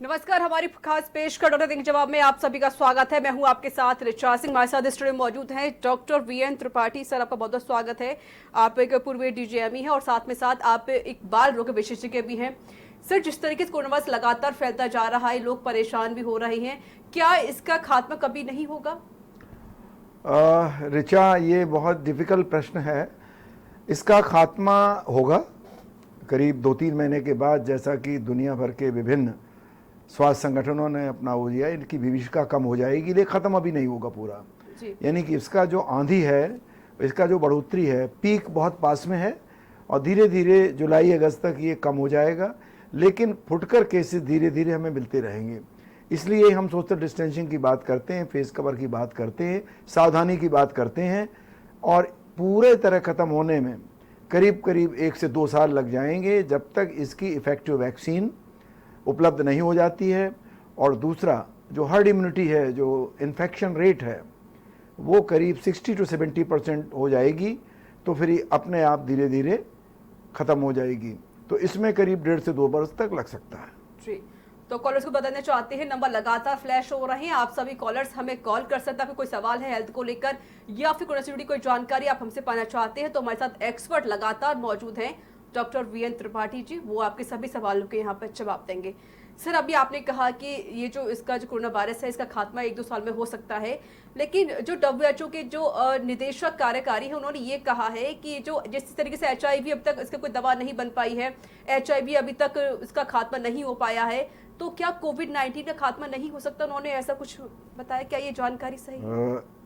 नमस्कार, हमारी खास पेशकश डॉक्टर के जवाब में आप सभी का स्वागत है। मैं हूं आपके साथ ऋचा सिंह। हमारे साथ स्टूडियो में मौजूद हैं डॉक्टर वीएन त्रिपाठी। सर, आपका बहुत बहुत स्वागत है। आप एक पूर्व डीजीएमई हैं और साथ आप एक बाल रोग विशेषज्ञ भी हैं। सर, जिस तरीके से कोरोना वायरस लगातार फैलता जा रहा है, लोग परेशान भी हो रहे हैं, क्या इसका खात्मा कभी नहीं होगा? ऋचा, ये बहुत डिफ़िकल्ट प्रश्न है। इसका खात्मा होगा करीब 2-3 महीने के बाद, जैसा कि दुनिया भर के विभिन्न स्वास्थ्य संगठनों ने अपना वो दिया। इनकी विभीषिका कम हो जाएगी, लेकिन ख़त्म अभी नहीं होगा पूरा। यानी कि इसका जो आंधी है, इसका जो बढ़ोतरी है, पीक बहुत पास में है और धीरे धीरे जुलाई अगस्त तक ये कम हो जाएगा, लेकिन फुटकर केसेस धीरे धीरे हमें मिलते रहेंगे। इसलिए हम सोशल डिस्टेंसिंग की बात करते हैं, फेस कवर की बात करते हैं, सावधानी की बात करते हैं, और पूरे तरह ख़त्म होने में करीब करीब 1 से 2 साल लग जाएंगे, जब तक इसकी इफ़ेक्टिव वैक्सीन उपलब्ध नहीं हो जाती है। और दूसरा, जो हर्ड इम्यूनिटी है, जो इन्फेक्शन रेट है, वो करीब 60 to 70% हो जाएगी, तो फिर अपने आप धीरे धीरे ख़त्म हो जाएगी। तो इसमें करीब 1.5 से 2 वर्ष तक लग सकता है। जी, तो कॉलर्स को बताना चाहते हैं, नंबर लगातार फ्लैश हो रहे हैं। आप सभी कॉलर्स हमें कॉल कर सकते हैं। कोई सवाल है हेल्थ को लेकर या फिर कोरोना से जुड़ी कोई जानकारी आप हमसे पाना चाहते हैं, तो हमारे साथ एक्सपर्ट लगातार मौजूद हैं डॉक्टर वीएन त्रिपाठी जी। वो आपके सभी सवालों के यहाँ पर जवाब देंगे। सर, अभी आपने कहा कि ये जो इसका जो कोरोना वायरस है, इसका खात्मा 1-2 साल में हो सकता है, लेकिन जो WHO के जो निदेशक कार्यकारी है, उन्होंने ये कहा है कि जो जिस तरीके से HIV अब तक इसका कोई दवा नहीं बन पाई है, HIV अभी तक इसका खात्मा नहीं हो पाया है, तो क्या कोविड-19 का खात्मा नहीं हो सकता? उन्होंने ऐसा कुछ बताया, क्या ये जानकारी सही है?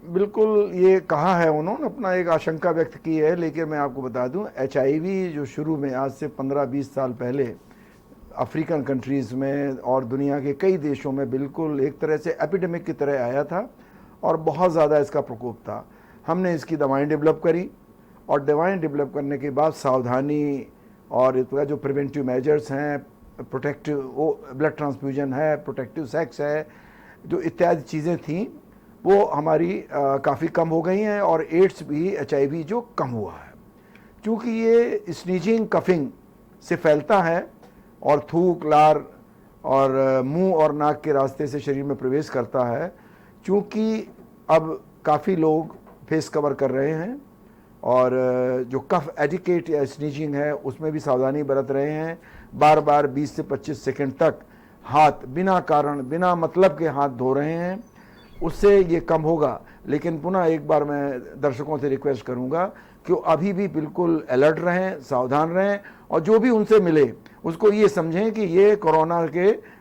बिल्कुल, ये कहा है उन्होंने, अपना एक आशंका व्यक्त की है, लेकिन मैं आपको बता दूं, HIV जो शुरू में आज से 15-20 साल पहले अफ्रीकन कंट्रीज़ में और दुनिया के कई देशों में बिल्कुल एक तरह से एपिडेमिक की तरह आया था और बहुत ज़्यादा इसका प्रकोप था। हमने इसकी दवाएं डेवलप करी और दवाएं डेवलप करने के बाद सावधानी और इसका जो प्रिवेंटिव मेजर्स हैं, प्रोटेक्टिव ब्लड ट्रांसफ्यूजन है, प्रोटेक्टिव सेक्स है, जो इत्यादि चीज़ें थीं, वो हमारी काफ़ी कम हो गई हैं। और एड्स भी, HIV जो कम हुआ है, क्योंकि ये स्नीजिंग कफिंग से फैलता है और थूक, लार और मुंह और नाक के रास्ते से शरीर में प्रवेश करता है। चूँकि अब काफ़ी लोग फेस कवर कर रहे हैं और जो कफ एटिकेट या स्नीजिंग है, उसमें भी सावधानी बरत रहे हैं। बार बार 20 से 25 सेकंड तक हाथ बिना कारण, बिना मतलब के हाथ धो रहे हैं, उससे ये कम होगा। लेकिन पुनः एक बार मैं दर्शकों से रिक्वेस्ट करूंगा कि अभी भी बिल्कुल अलर्ट रहें, सावधान रहें, और जो भी उनसे मिले उसको ये समझें कि ये कोरोना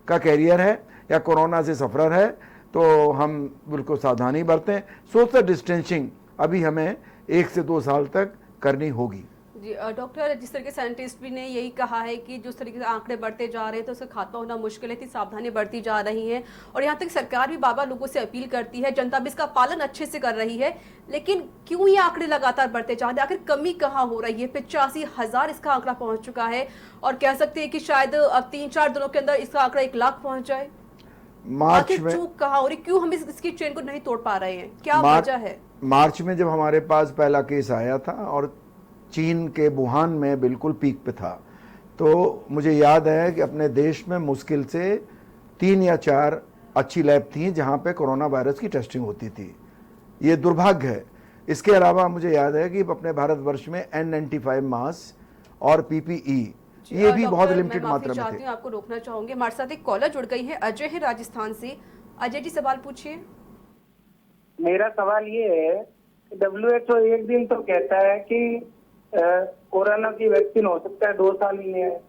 का कैरियर है या कोरोना से सफ़रर है, तो हम बिल्कुल सावधानी बरतें। सोशल डिस्टेंसिंग अभी हमें 1 से 2 साल तक करनी होगी। जी डॉक्टर, जिस तरीके साइंटिस्ट भी ने यही कहा है कि जिस तरीके से आंकड़े बढ़ते जा रहे हैं, तो उसका खात्मा होना मुश्किल है, इतनी सावधानी बढ़ती जा रही है। और यहाँ तक सरकार भी बाबा लोगों से अपील करती है, जनता भी इसका पालन अच्छे से कर रही है, लेकिन क्यों ये आंकड़े लगातार बढ़ते जा रहे हैं? आखिर कमी कहाँ हो रही है? 85,000 इसका आंकड़ा पहुंच चुका है और कह सकते हैं कि शायद अब 3-4 दिनों के अंदर इसका आंकड़ा 1 लाख पहुंच जाए। मार्च में चूक कहाँ हो रही, क्यों हम इसकी चेन को नहीं तोड़ पा रहे हैं, क्या वजह है? मार्च में जब हमारे पास पहला केस आया था और चीन के वुहान में बिल्कुल पीक पे था, तो मुझे याद है कि अपने देश में मुश्किल से 3 या 4 अच्छी लैब थी जहाँ पे कोरोना वायरस की टेस्टिंग होती थी। ये दुर्भाग्य है। इसके अलावा मुझे याद है कि अपने भारतवर्ष में N95 मास्क और PPE ये भी बहुत लिमिटेड मात्रा में थे। आपको रोकना चाहूंगी, हमारे साथ एक कॉलर जुड़ गई है, अजय है राजस्थान से। अजय जी, सवाल पूछिए। मेरा सवाल ये है, WHO एक दिन तो कहता है कि कोरोना की वैक्सीन हो सकता है 2 साल में,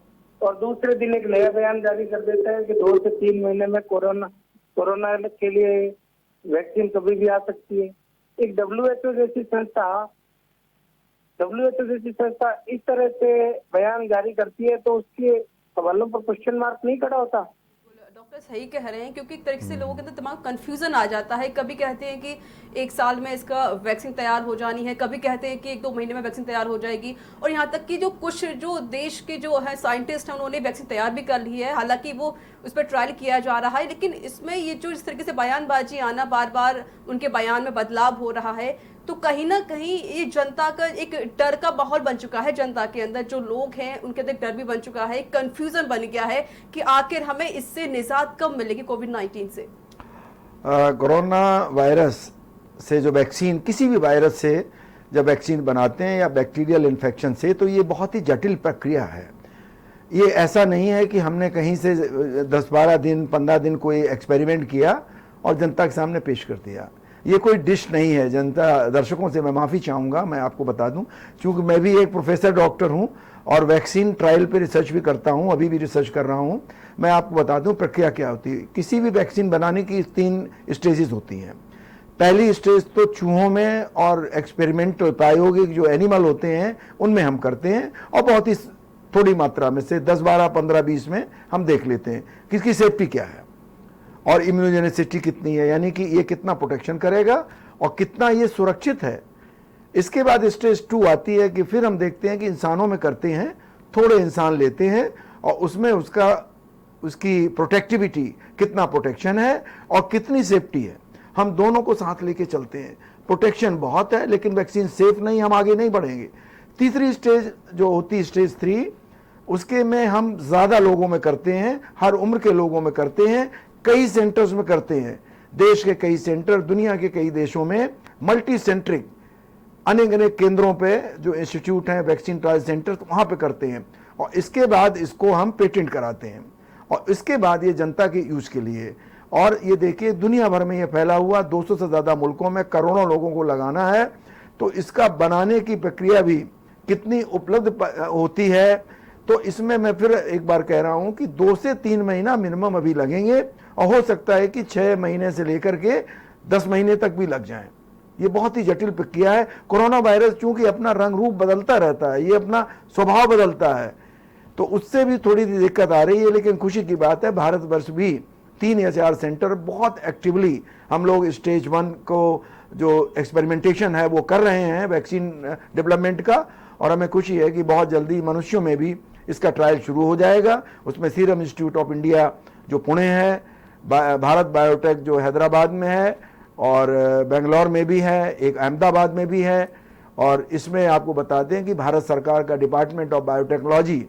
और दूसरे दिन एक नया बयान जारी कर देता है कि 2 से 3 महीने में कोरोना के लिए वैक्सीन कभी भी आ सकती है। एक WHO जैसी संस्था इस तरह से बयान जारी करती है, तो उसके सवालों पर क्वेश्चन मार्क नहीं खड़ा होता? डॉक्टर सही कह रहे हैं, क्योंकि एक तरीके से लोगों के अंदर दिमाग कंफ्यूजन आ जाता है। कभी कहते हैं कि 1 साल में इसका वैक्सीन तैयार हो जानी है, कभी कहते हैं कि 1-2 महीने में वैक्सीन तैयार हो जाएगी, और यहाँ तक कि जो कुछ जो देश के जो है साइंटिस्ट हैं, उन्होंने वैक्सीन तैयार भी कर ली है, हालांकि वो उस पर ट्रायल किया जा रहा है। लेकिन इसमें ये जो इस तरीके से बयानबाजी आना, बार बार उनके बयान में बदलाव हो रहा है, तो कहीं ना कहीं ये जनता का एक डर का माहौल बन चुका है, जनता के अंदर जो लोग हैं उनके अंदर डर भी बन चुका है, एक कंफ्यूजन बन गया है कि आखिर हमें इससे निजात कब मिलेगी कोविड-19 से। कोरोना वायरस से जो वैक्सीन, किसी भी वायरस से जब वैक्सीन बनाते हैं या बैक्टीरियल इन्फेक्शन से, तो ये बहुत ही जटिल प्रक्रिया है। ये ऐसा नहीं है कि हमने कहीं से 10-12 दिन 15 दिन कोई एक्सपेरिमेंट किया और जनता के सामने पेश कर दिया। ये कोई डिश नहीं है। जनता दर्शकों से मैं माफ़ी चाहूँगा, मैं आपको बता दूं, क्योंकि मैं भी एक प्रोफेसर डॉक्टर हूँ और वैक्सीन ट्रायल पे रिसर्च भी करता हूँ, अभी भी रिसर्च कर रहा हूँ। मैं आपको बता दूं प्रक्रिया क्या होती है। किसी भी वैक्सीन बनाने की 3 स्टेजेस होती हैं। पहली स्टेज तो चूहों में और एक्सपेरिमेंटल प्रायोगिक जो एनिमल होते हैं उनमें हम करते हैं, और बहुत ही थोड़ी मात्रा में से 10, 12, 15, 20 में हम देख लेते हैं कि इसकी सेफ्टी क्या है और इम्यूनोजेनिसिटी कितनी है, यानी कि ये कितना प्रोटेक्शन करेगा और कितना ये सुरक्षित है। इसके बाद स्टेज 2 आती है कि फिर हम देखते हैं कि इंसानों में करते हैं, थोड़े इंसान लेते हैं और उसमें उसकी प्रोटेक्टिविटी, कितना प्रोटेक्शन है और कितनी सेफ्टी है, हम दोनों को साथ लेके चलते हैं। प्रोटेक्शन बहुत है लेकिन वैक्सीन सेफ नहीं, हम आगे नहीं बढ़ेंगे। तीसरी स्टेज जो होती है स्टेज 3, उसके में हम ज़्यादा लोगों में करते हैं, हर उम्र के लोगों में करते हैं, कई सेंटर्स में करते हैं, देश के कई सेंटर, दुनिया के कई देशों में मल्टी सेंट्रिक अनेक अनेक केंद्रों पे जो इंस्टीट्यूट हैं, वैक्सीन ट्रायल सेंटर, तो वहाँ पे करते हैं। और इसके बाद इसको हम पेटेंट कराते हैं और इसके बाद ये जनता के यूज़ के लिए। और ये देखिए दुनिया भर में ये फैला हुआ, 200 से ज़्यादा मुल्कों में करोड़ों लोगों को लगाना है। तो इसका बनाने की प्रक्रिया भी कितनी उपलब्ध होती है, तो इसमें मैं फिर एक बार कह रहा हूँ कि 2 से 3 महीना मिनिमम अभी लगेंगे और हो सकता है कि 6 महीने से लेकर के 10 महीने तक भी लग जाएं। ये बहुत ही जटिल प्रक्रिया है। कोरोना वायरस चूंकि अपना रंग रूप बदलता रहता है, ये अपना स्वभाव बदलता है, तो उससे भी थोड़ी सी दिक्कत आ रही है। लेकिन खुशी की बात है भारतवर्ष भी 3 या 4 सेंटर बहुत एक्टिवली हम लोग स्टेज 1 को जो एक्सपेरिमेंटेशन है वो कर रहे हैं वैक्सीन डेवलपमेंट का, और हमें खुशी है कि बहुत जल्दी मनुष्यों में भी इसका ट्रायल शुरू हो जाएगा। उसमें सीरम इंस्टीट्यूट ऑफ इंडिया जो पुणे है, भारत बायोटेक जो हैदराबाद में है और बेंगलोर में भी है, एक अहमदाबाद में भी है। और इसमें आपको बता दें कि भारत सरकार का डिपार्टमेंट ऑफ बायोटेक्नोलॉजी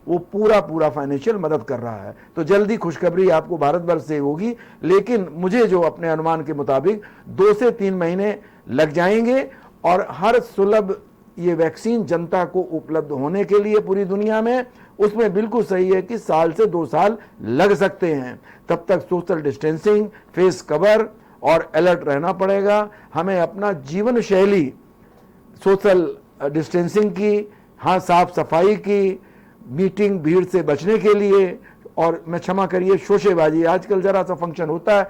वो पूरा फाइनेंशियल मदद कर रहा है। तो जल्दी खुशखबरी आपको भारतवर्ष से होगी, लेकिन मुझे जो अपने अनुमान के मुताबिक 2 से 3 महीने लग जाएंगे और हर सुलभ ये वैक्सीन जनता को उपलब्ध होने के लिए पूरी दुनिया में, उसमें बिल्कुल सही है कि साल से 2 साल लग सकते हैं। तब तक सोशल डिस्टेंसिंग, फेस कवर और अलर्ट रहना पड़ेगा। हमें अपना जीवन शैली सोशल डिस्टेंसिंग की, हाँ साफ सफाई की, मीटिंग भीड़ से बचने के लिए, और मैं क्षमा करिए शोशेबाजी, आजकल जरा सा फंक्शन होता है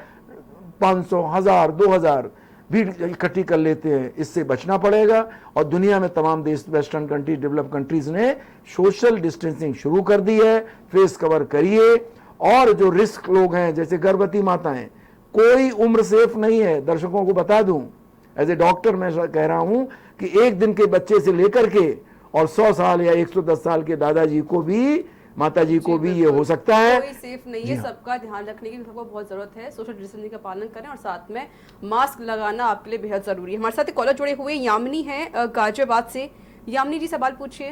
500, 1000, 2000 भीड़ इकट्ठी कर लेते हैं, इससे बचना पड़ेगा। और दुनिया में तमाम देश, वेस्टर्न कंट्रीज, डेवलप कंट्रीज ने सोशल डिस्टेंसिंग शुरू कर दी है। फेस कवर करिए, और जो रिस्क लोग हैं जैसे गर्भवती माताएं, कोई उम्र सेफ नहीं है। दर्शकों को बता दूं, एज ए डॉक्टर मैं कह रहा हूं कि 1 दिन के बच्चे से लेकर के और 100 साल या 110 साल के दादाजी को भी, माताजी को भी ये हो सकता है। कोई सेफ नहीं है, सबका ध्यान रखने की सबको बहुत जरूरत है। सोशल डिस्टेंसिंग का पालन करें और साथ में मास्क लगाना आपके लिए बेहद जरूरी है। हमारे साथ एक कॉलर जुड़े हुए यामिनी है गाजियाबाद से। यामिनी जी सवाल पूछिए।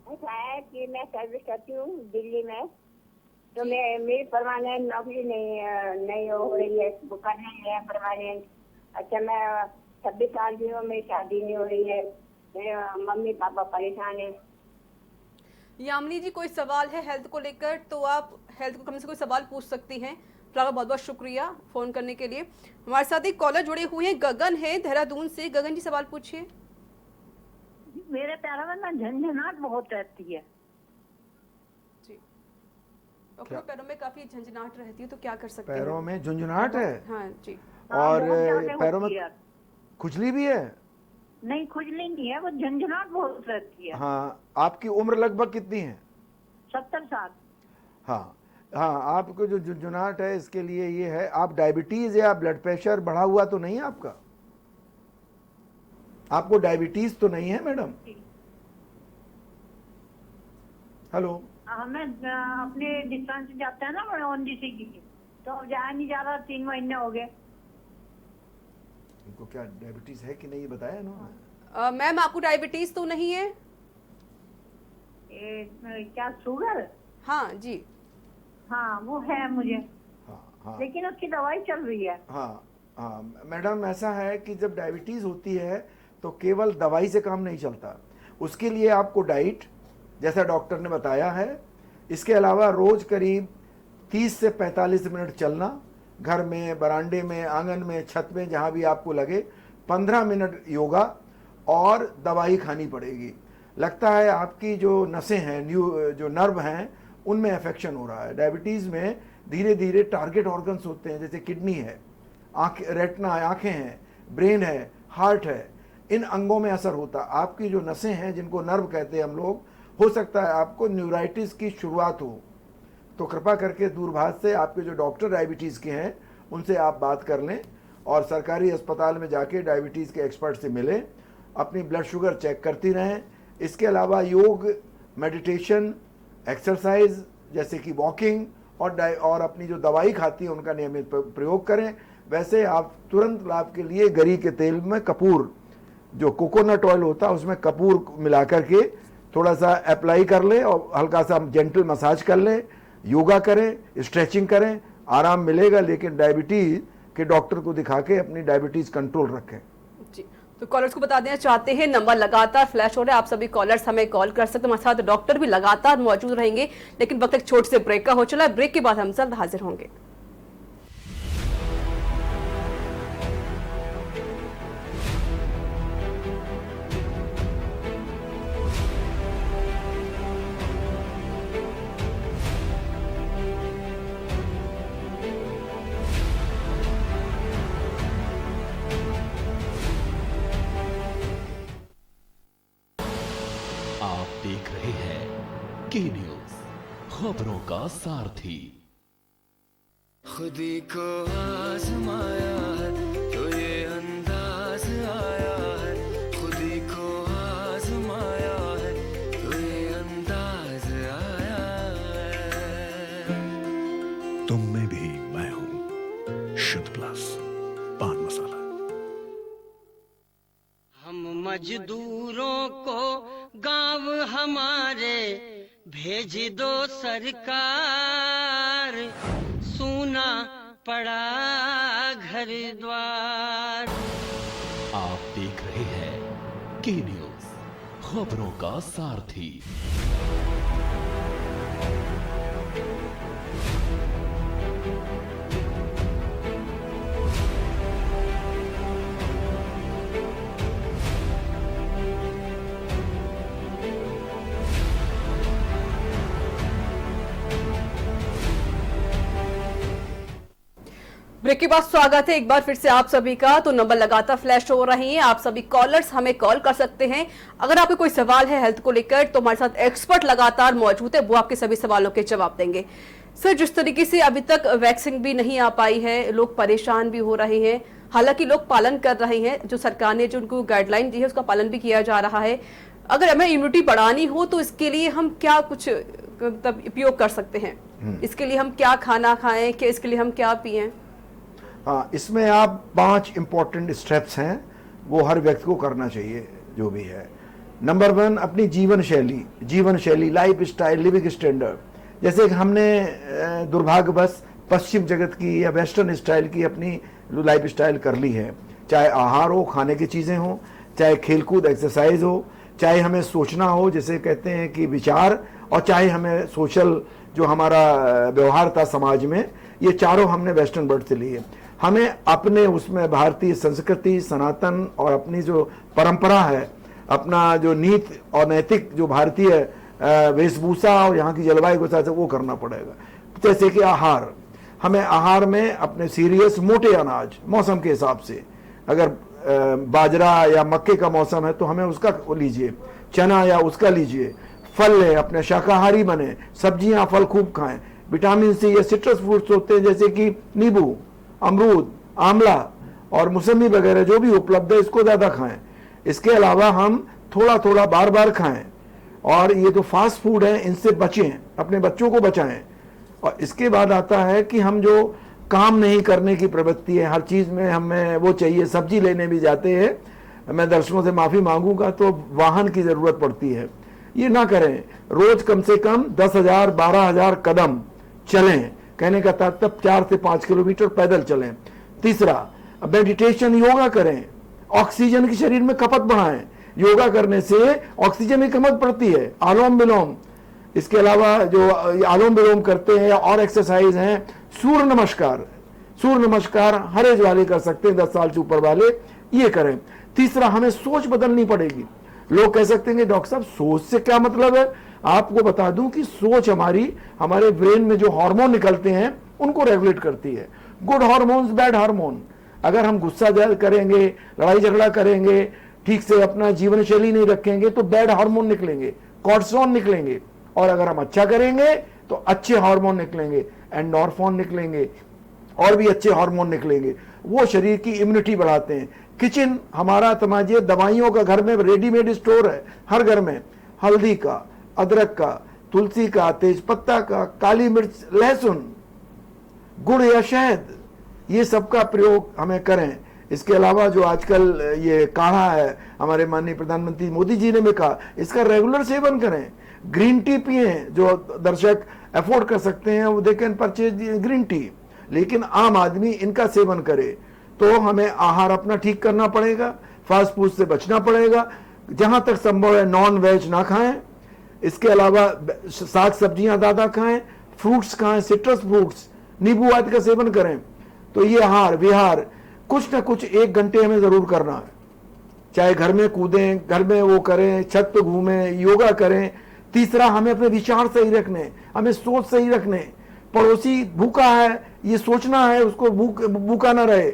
ऐसा है कि मैं सर्विस करती हूँ दिल्ली में, तो मेरी परमानेंट नौकरी नहीं हो रही है, वो कर नहीं है परमानेंट। अच्छा, मैं 26 साल की हूँ, मेरी शादी नहीं हो रही है, मेरे मम्मी पापा परेशान है। यामिनी जी कोई सवाल है हेल्थ को लेकर तो आप हेल्थ को से कोई सवाल पूछ सकती हैं। तो आपका बहुत बहुत शुक्रिया फोन करने के लिए। हमारे साथ एक कॉलर जुड़े हुए हैं, गगन है देहरादून से। गगन जी सवाल पूछिए। मेरे पैरों में ना झंझनाहट बहुत रहती है। जी, डॉक्टर, पैरों में काफी झंझनाहट रहती है तो क्या कर सकते हैं? पैरों में झुंझुनाहट है? हाँ जी। और पैरों में खुजली भी है? नहीं, खुजली नहीं है, वो झंझनाहट बहुत रहती है। हाँ, आपकी उम्र लगभग कितनी है? 70 साल। हाँ हाँ, आपको जो झुंझुनाहट है इसके लिए ये है, आप डायबिटीज या ब्लड प्रेशर बढ़ा हुआ तो नहीं है आपका? आपको डायबिटीज तो नहीं है मैडम? हेलो, हमें अपने डिस्टेंस जाते हैं ना ओनजीसी की, तो जाया नहीं जा रहा, 3 महीने हो गए। इनको क्या डायबिटीज है कि नहीं, बताया ना? मैम आपको डायबिटीज तो नहीं है? क्या शुगर? हाँ जी। हाँ वो है मुझे, हाँ हाँ लेकिन उसकी दवाई चल रही है। हाँ हाँ मैडम, ऐसा है कि जब डायबिटीज़ होती है तो केवल दवाई से काम नहीं चलता। उसके लिए आपको डाइट, जैसा डॉक्टर ने बताया है, इसके अलावा रोज़ करीब 30 से 45 मिनट चलना, घर में, बरामदे में, आंगन में, छत में, जहाँ भी आपको लगे, 15 मिनट योगा, और दवाई खानी पड़ेगी। लगता है आपकी जो नसें हैं, जो नर्व हैं, उनमें अफेक्शन हो रहा है। डायबिटीज़ में धीरे धीरे टारगेट ऑर्गन्स होते हैं, जैसे किडनी है, आँख, रेटिना है, आँखें हैं, ब्रेन है, हार्ट है, इन अंगों में असर होता है। आपकी जो नसें हैं, जिनको नर्व कहते हैं हम लोग, हो सकता है आपको न्यूराइटिस की शुरुआत हो। तो कृपा करके दूरभाष से आपके जो डॉक्टर डायबिटीज़ के हैं उनसे आप बात कर लें, और सरकारी अस्पताल में जाके डायबिटीज़ के एक्सपर्ट से मिलें, अपनी ब्लड शुगर चेक करती रहें। इसके अलावा योग, मेडिटेशन, एक्सरसाइज जैसे कि वॉकिंग, और अपनी जो दवाई खाती है उनका नियमित प्रयोग करें। वैसे आप तुरंत लाभ के लिए गरी के तेल में कपूर, जो कोकोनट ऑयल होता है, उसमें कपूर मिला करके थोड़ा सा अप्लाई कर लें और हल्का सा जेंटल मसाज कर लें, योगा करें, स्ट्रेचिंग करें, आराम मिलेगा। लेकिन डायबिटीज़ के डॉक्टर को दिखा के अपनी डायबिटीज़ कंट्रोल रखें। जी, तो कॉलर्स को बता देना चाहते हैं, नंबर लगातार फ्लैश हो रहा है, आप सभी कॉलर्स हमें कॉल कर सकते हैं। हमारे साथ डॉक्टर भी लगातार मौजूद रहेंगे, लेकिन वक्त एक छोटे से ब्रेक का हो चला है। ब्रेक के बाद हम जल्द हाजिर होंगे। आप देख रहे हैं के न्यूज, खबरों का सारथी। खुदी को आजमाया है तो ये अंदाज आया है, खुदी को आजमाया है तो ये अंदाज आया है। तुम में भी मैं हूं, शुद्ध प्लस पान मसाला। हम मजदूरों को गांव हमारे भेज दो सरकार, सूना पड़ा घर द्वार। आप देख रहे हैं के न्यूज, खबरों का सारथी। ब्रेक के बाद स्वागत है एक बार फिर से आप सभी का। तो नंबर लगातार फ्लैश हो रही हैं, आप सभी कॉलर्स हमें कॉल कर सकते हैं। अगर आपको कोई सवाल है हेल्थ को लेकर, तो हमारे साथ एक्सपर्ट लगातार मौजूद है, वो आपके सभी सवालों के जवाब देंगे। सर, जिस तरीके से अभी तक वैक्सीन भी नहीं आ पाई है, लोग परेशान भी हो रहे हैं, हालांकि लोग पालन कर रहे हैं, जो सरकार ने जो उनको गाइडलाइन दी है उसका पालन भी किया जा रहा है। अगर हमें इम्यूनिटी बढ़ानी हो तो इसके लिए हम क्या कुछ उपयोग कर सकते हैं? इसके लिए हम क्या खाना खाएं, कि इसके लिए हम क्या पिएं? हाँ, इसमें आप 5 इम्पॉर्टेंट स्टेप्स हैं, वो हर व्यक्ति को करना चाहिए जो भी है। नंबर 1, अपनी जीवन शैली, लाइफ स्टाइल, लिविंग स्टैंडर्ड। जैसे कि हमने दुर्भाग्यवश पश्चिम जगत की या वेस्टर्न स्टाइल की अपनी लाइफ स्टाइल कर ली है, चाहे आहार हो, खाने की चीज़ें हो, चाहे खेलकूद एक्सरसाइज हो, चाहे हमें सोचना हो, जैसे कहते हैं कि विचार, और चाहे हमें सोशल जो हमारा व्यवहार था समाज में, ये चारों हमने वेस्टर्न वर्ल्ड से लिए। हमें अपने उसमें भारतीय संस्कृति, सनातन और अपनी जो परंपरा है, अपना जो नीति और नैतिक जो भारतीय वेशभूषा और यहाँ की जलवायु के साथ वो करना पड़ेगा। जैसे कि आहार, हमें आहार में अपने सीरियस मोटे अनाज मौसम के हिसाब से, अगर बाजरा या मक्के का मौसम है तो हमें उसका लीजिए, चना या उसका लीजिए, फल लें, अपने शाकाहारी बने, सब्जियां फल खूब खाएं, विटामिन सी या सिट्रस फ्रूट्स होते हैं जैसे कि नींबू, अमरूद, आंवला और मौसमी वगैरह जो भी उपलब्ध है, इसको ज़्यादा खाएं। इसके अलावा हम थोड़ा थोड़ा बार बार खाएं, और ये जो फास्ट फूड है इनसे बचें, अपने बच्चों को बचाएं। और इसके बाद आता है कि हम जो काम नहीं करने की प्रवृत्ति है, हर चीज में हमें वो चाहिए। सब्जी लेने भी जाते हैं, मैं दर्शकों से माफी मांगूंगा, तो वाहन की जरूरत पड़ती है। ये ना करें, रोज कम से कम 10,000 12,000 कदम चलें। कहने का तात्पर्य 4 से 5 किलोमीटर पैदल चलें। तीसरा, मेडिटेशन, योगा करें, ऑक्सीजन की शरीर में खपत बढ़ाएं। योगा करने से ऑक्सीजन की खपत बढ़ती है। आलोम विलोम, इसके अलावा जो आलोम विलोम करते हैं और एक्सरसाइज हैं, सूर्य नमस्कार, सूर्य नमस्कार हर एज वाले कर सकते हैं, 10 साल से ऊपर वाले, ये करें। तीसरा, हमें सोच बदलनी पड़ेगी। लोग कह सकते हैं कि डॉक्टर साहब सोच से क्या मतलब है? आपको बता दूं कि सोच हमारे ब्रेन में जो हार्मोन निकलते हैं उनको रेगुलेट करती है। Good hormones, bad hormone. अगर हम गुस्सा करेंगे, लड़ाई झगड़ा करेंगे, ठीक से अपना जीवन शैली नहीं रखेंगे तो बैड हार्मोन निकलेंगे, कॉर्टिसोल निकलेंगे। और अगर हम अच्छा करेंगे तो अच्छे हार्मोन निकलेंगे, एंडोर्फिन निकलेंगे और भी अच्छे हार्मोन निकलेंगे, वो शरीर की इम्यूनिटी बढ़ाते हैं। किचन हमारा, समझिए, दवाइयों का घर में रेडीमेड स्टोर है, हर घर में हल्दी का, अदरक का, तुलसी का, तेज पत्ता का, काली मिर्च, लहसुन, गुड़ या शहद, ये सब का प्रयोग हमें करें। इसके अलावा जो आजकल ये काढ़ा है, हमारे माननीय प्रधानमंत्री मोदी जी ने भी कहा, इसका रेगुलर सेवन करें। ग्रीन टी पिए, जो दर्शक अफोर्ड कर सकते हैं वो they can purchase green tea, लेकिन आम आदमी इनका सेवन करे। तो हमें आहार अपना ठीक करना पड़ेगा, फास्ट फूड से बचना पड़ेगा, जहां तक संभव है नॉन वेज ना खाएं। इसके अलावा साग सब्जियां ज्यादा खाएं, फ्रूट्स खाएं, सिट्रस फ्रूट्स, नींबू आदि का सेवन करें। तो ये आहार विहार कुछ ना कुछ 1 घंटे हमें जरूर करना है। चाहे घर में कूदें, घर में वो करें, छत पे घूमें, योगा करें। तीसरा, हमें अपने विचार सही रखने, हमें सोच सही रखने। पड़ोसी भूखा है, ये सोचना है उसको भूखा ना रहे।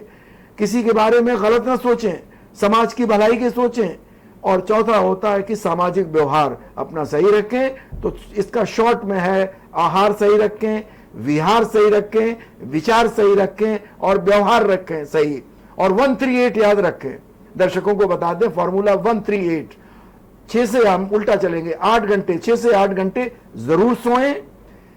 किसी के बारे में गलत ना सोचें, समाज की भलाई के सोचें। और चौथा होता है कि सामाजिक व्यवहार अपना सही रखें। तो इसका शॉर्ट में है, आहार सही रखें, विहार सही रखें, विचार सही रखें और व्यवहार रखें सही। और 138 याद रखें। दर्शकों को बता दें फॉर्मूला 138। 6 से हम उल्टा चलेंगे, 8 घंटे, 6 से 8 घंटे जरूर सोएं।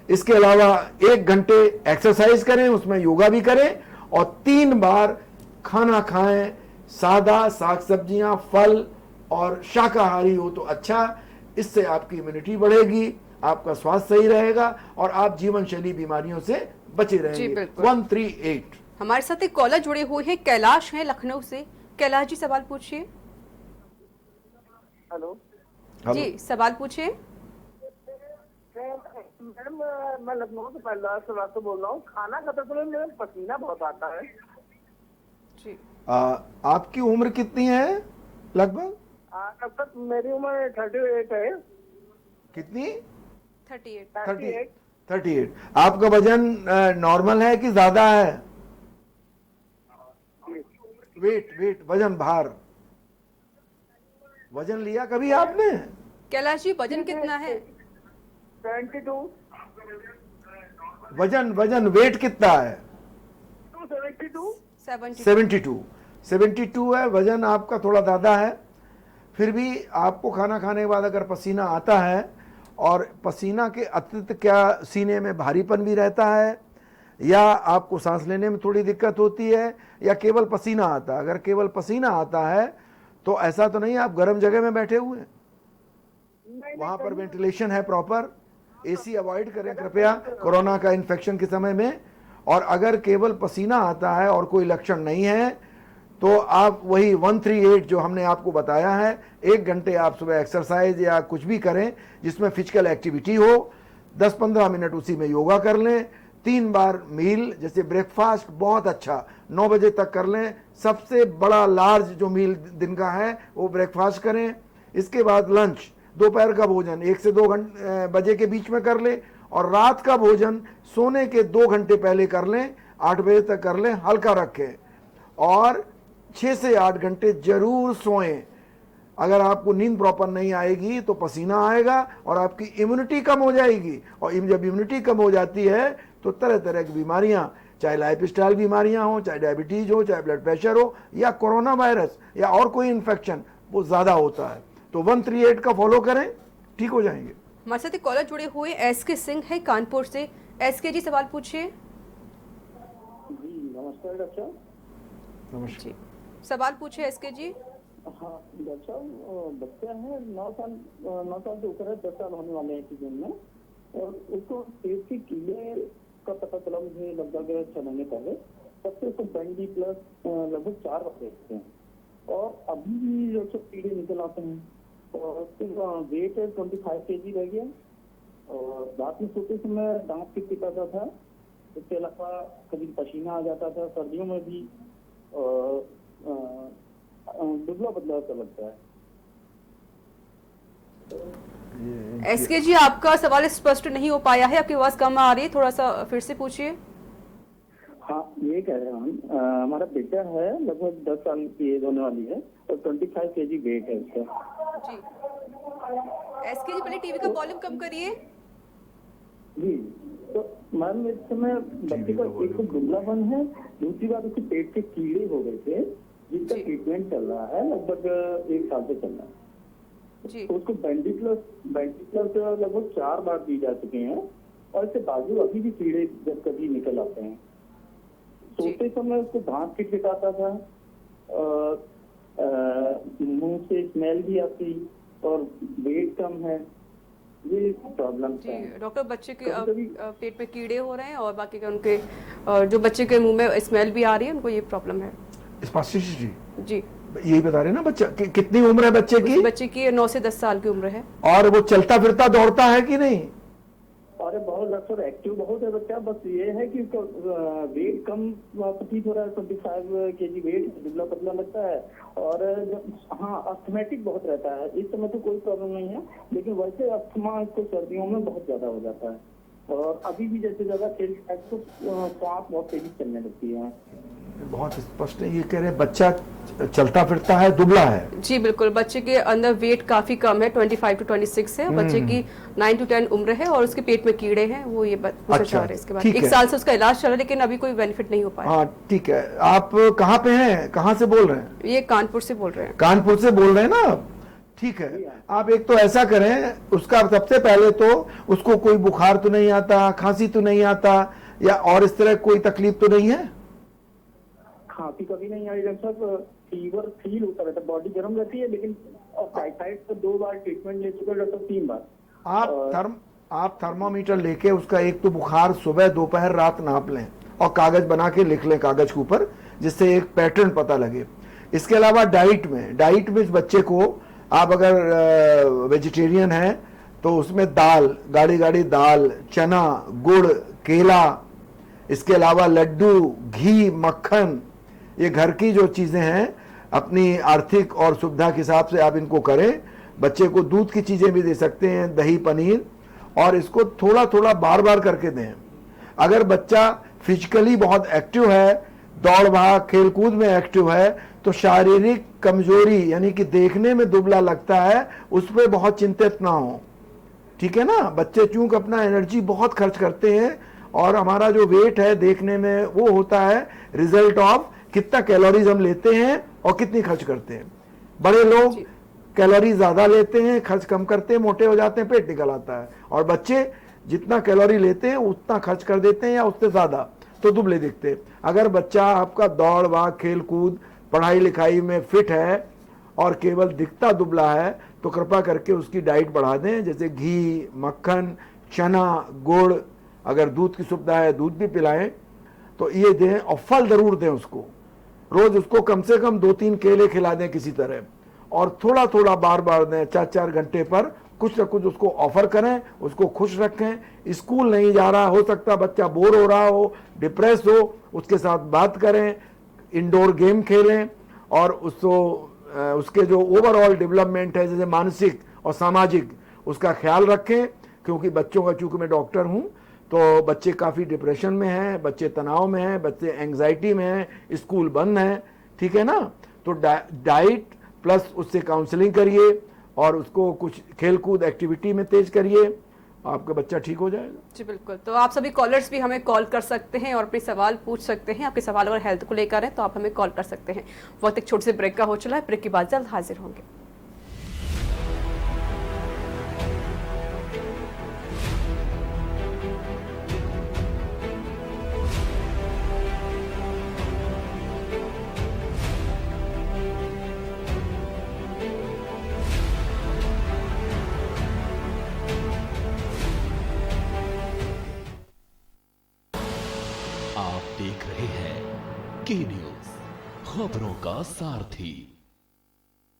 इसके अलावा 1 घंटे एक्सरसाइज करें, उसमें योगा भी करें। और 3 बार खाना खाएं, सादा, साग सब्जियां, फल और शाकाहारी हो तो अच्छा। इससे आपकी इम्यूनिटी बढ़ेगी, आपका स्वास्थ्य सही रहेगा और आप जीवन शैली बीमारियों से बचे रहेंगे। 138। हमारे साथ एक कॉलर जुड़े हुए हैं, कैलाश हैं लखनऊ से। कैलाश जी, सवाल पूछिए। हेलो जी, सवाल पूछिए। मैडम, मैं लखनऊ से कैलाश से बोल रहा हूँ। खाना खाते समय मेरे पसीना बहुत आता है जी। आपकी उम्र कितनी है लगभग? लगभग मेरी उम्र 38 है। कितनी? 38। 38। आपका वजन नॉर्मल है कि ज्यादा है? वेट वजन, भार, वजन लिया कभी आपने? कैलाश जी, वजन कितना है? 72। वजन वेट कितना है? 72 है। वजन आपका थोड़ा ज्यादा है। फिर भी आपको खाना खाने के बाद अगर पसीना आता है और पसीना के अतिरिक्त क्या सीने में भारीपन भी रहता है, या आपको सांस लेने में थोड़ी दिक्कत होती है, या केवल पसीना आता है? अगर केवल पसीना आता है तो ऐसा तो नहीं आप गर्म जगह में बैठे हुए हैं, वहां पर वेंटिलेशन है प्रॉपर, एसी अवॉइड करें कृपया कोरोना का इन्फेक्शन के समय में। और अगर केवल पसीना आता है और कोई लक्षण नहीं है तो आप वही 138 जो हमने आपको बताया है, 1 घंटे आप सुबह एक्सरसाइज या कुछ भी करें जिसमें फिजिकल एक्टिविटी हो, 10-15 मिनट उसी में योगा कर लें। 3 बार मील, जैसे ब्रेकफास्ट बहुत अच्छा 9 बजे तक कर लें, सबसे बड़ा लार्ज जो मील दिन का है वो ब्रेकफास्ट करें। इसके बाद लंच, दोपहर का भोजन 1 से 2 बजे के बीच में कर लें, और रात का भोजन सोने के 2 घंटे पहले कर लें, 8 बजे तक कर लें, हल्का रखें। और 6 से 8 घंटे जरूर सोएं। अगर आपको नींद प्रॉपर नहीं आएगी तो पसीना आएगा और आपकी इम्यूनिटी कम हो जाएगी, और जब इम्यूनिटी कम हो जाती है तो तरह तरह की बीमारियां, चाहे लाइफस्टाइल बीमारियां हो, चाहे डायबिटीज हो, चाहे ब्लड प्रेशर हो, या कोरोना वायरस या और कोई इन्फेक्शन, वो ज्यादा होता है। तो 138 का फॉलो करें, ठीक हो जाएंगे। हमारे साथ एक कॉलर जुड़े हुए एसके सिंह है कानपुर से। एसके जी, सवाल पूछिए। नमस्कार डॉक्टर नमस्कार। जी, सवाल पूछे एसके जी। हाँ डॉक्टर साहब, बच्चा है 9 साल से ऊपर है, 10 साल होने वाले हैं जून में, और उसको पेट के कीड़े का पता चला मुझे लगभग 6 महीने पहले। तब से उसको बैंडी प्लस लगभग 4 बार देखते हैं, और अभी भी जो कीड़े निकल आते हैं, और वेट 25 kg रह गया, और रात में सोते समय दांत पिटाता था। इसके अलावा कभी पसीना आ जाता था, सर्दियों में भी दुबला बदला सा लगता है। एसके जी, आपका सवाल स्पष्ट नहीं हो पाया है, आपकी आवाज कम आ रही है, थोड़ा सा फिर से पूछिए। हाँ, ये कह रहे हैं हम, हमारा बेटा है, लगभग 10 साल की एज होने वाली है, और 25 kg वेट है उसका। जी, एसके जी पहले टीवी का वॉल्यूम कम करिए। जी, तो मैम इस समय बच्चे का एक तो दुबलापन है, दूसरी बात उसके पेट के कीड़े हो गए थे, जिसका जी। ट्रीटमेंट चल रहा है, लगभग 1 साल से चल रहा है। जी, तो उसको बैंडी प्लस लगभग 4 बार दी जा चुके हैं, और इसके बावजूद अभी भी कीड़े जब कभी निकल आते हैं। सोते समय उसको दांत खिटखिटाता था, मुंह से स्मेल भी आती, और वेट कम है, ये प्रॉब्लम जी है। डॉक्टर, बच्चे के कभी-कभी- पेट में कीड़े हो रहे हैं, और बाकी के उनके जो बच्चे के मुंह में स्मेल भी आ रही है, उनको ये प्रॉब्लम है। स्पास्टिस जी जी, यही बता रहे हैं ना बच्चा कितनी उम्र है बच्चे की, बच्चे की 9 से 10 साल की उम्र है। और वो चलता फिरता दौड़ता है कि नहीं? अरे बहुत डॉक्टर, एक्टिव बहुत है बच्चा, बस ये है कि उसका वेट कम प्रतीत हो रहा है, 25 kg वेट, दुबला पतला लगता है, और हाँ अस्थमेटिक बहुत रहता है। इस समय तो कोई प्रॉब्लम नहीं है, लेकिन वैसे अस्थमा इसको सर्दियों में बहुत ज्यादा हो जाता है, और अभी भी जैसे ज्यादा खेलता है तो सांस बहुत तेजी चलने लगती है। बहुत स्पष्ट है, ये कह रहे हैं बच्चा चलता फिरता है, दुबला है। जी बिल्कुल, बच्चे के अंदर वेट काफी कम है, 25 to 26 है, बच्चे की 9 to 10 उम्र है, और उसके पेट में कीड़े हैं, वो ये पूछना अच्छा, चाह रहे हैं। इसके बाद ठीक 1 है। साल से उसका इलाज चल रहा है, लेकिन अभी कोई बेनिफिट नहीं हो पाया। हाँ ठीक है, आप कहाँ पे हैं, कहाँ से बोल रहे हैं? ये कानपुर से बोल रहे हैं। कानपुर से बोल रहे हैं ना आप? ठीक है, आप एक तो ऐसा करें, उसका सबसे पहले तो उसको कोई बुखार तो नहीं आता, खांसी तो नहीं आता, या और इस तरह कोई तकलीफ तो नहीं है? खांसी कभी नहीं आई डॉक्टर साहब, फीवर फील होता रहता है, बॉडी गर्म रहती है, लेकिन टाइफाइड का 2 बार ट्रीटमेंट ले चुके डॉक्टर, 3 बार। आप थर्मामीटर लेके उसका एक तो बुखार सुबह दोपहर रात नाप लें, और कागज बना के लिख लें कागज के ऊपर, जिससे एक पैटर्न पता लगे। इसके अलावा डाइट में इस बच्चे को, आप अगर वेजिटेरियन हैं तो उसमें दाल, गाढ़ी दाल, चना, गुड़, केला, इसके अलावा लड्डू, घी, मक्खन, ये घर की जो चीजें हैं, अपनी आर्थिक और सुविधा के हिसाब से आप इनको करें। बच्चे को दूध की चीजें भी दे सकते हैं, दही, पनीर, और इसको थोड़ा थोड़ा बार बार करके दें। अगर बच्चा फिजिकली बहुत एक्टिव है, दौड़ भाग खेल कूद में एक्टिव है, तो शारीरिक कमजोरी यानी कि देखने में दुबला लगता है, उस पर बहुत चिंतित ना हो। ठीक है ना? बच्चे चूंकि अपना एनर्जी बहुत खर्च करते हैं, और हमारा जो वेट है देखने में वो होता है रिजल्ट ऑफ कितना कैलोरीज हम लेते हैं और कितनी खर्च करते हैं। बड़े लोग कैलोरी ज्यादा लेते हैं, खर्च कम करते हैं, मोटे हो जाते हैं, पेट निकल आता है, और बच्चे जितना कैलोरी लेते हैं उतना खर्च कर देते हैं या उससे ज्यादा, तो दुबले दिखते हैं। अगर बच्चा आपका दौड़ भाग खेल कूद पढ़ाई लिखाई में फिट है और केवल दिखता दुबला है, तो कृपा करके उसकी डाइट बढ़ा दें, जैसे घी, मक्खन, चना, गुड़, अगर दूध की सुविधा है दूध भी पिलाएं तो ये दें, और फल जरूर दें उसको। रोज उसको कम से कम 2-3 केले खिला दें किसी तरह, और थोड़ा थोड़ा बार बार दें, 4-4 घंटे पर कुछ न कुछ उसको ऑफर करें, उसको खुश रखें। स्कूल नहीं जा रहा, हो सकता बच्चा बोर हो रहा हो, डिप्रेस हो, उसके साथ बात करें, इंडोर गेम खेलें, और उसके जो ओवरऑल डेवलपमेंट है जैसे मानसिक और सामाजिक, उसका ख्याल रखें। क्योंकि बच्चों का, चूंकि मैं डॉक्टर हूं, तो बच्चे काफ़ी डिप्रेशन में हैं, बच्चे तनाव में हैं, बच्चे एंग्जाइटी में हैं, स्कूल बंद हैं, ठीक है ना? तो डाइट प्लस उससे काउंसलिंग करिए, और उसको कुछ खेलकूद एक्टिविटी में तेज करिए, आपका बच्चा ठीक हो जाएगा। जी बिल्कुल, तो आप सभी कॉलर्स भी हमें कॉल कर सकते हैं और अपने सवाल पूछ सकते हैं। आपके सवाल अगर हेल्थ को लेकर है तो आप हमें कॉल कर सकते हैं। वक्त एक छोटे से ब्रेक का हो चला है, ब्रेक के बाद जल्द हाजिर होंगे। आप देख रहे हैं के न्यूज, खबरों का सारथी।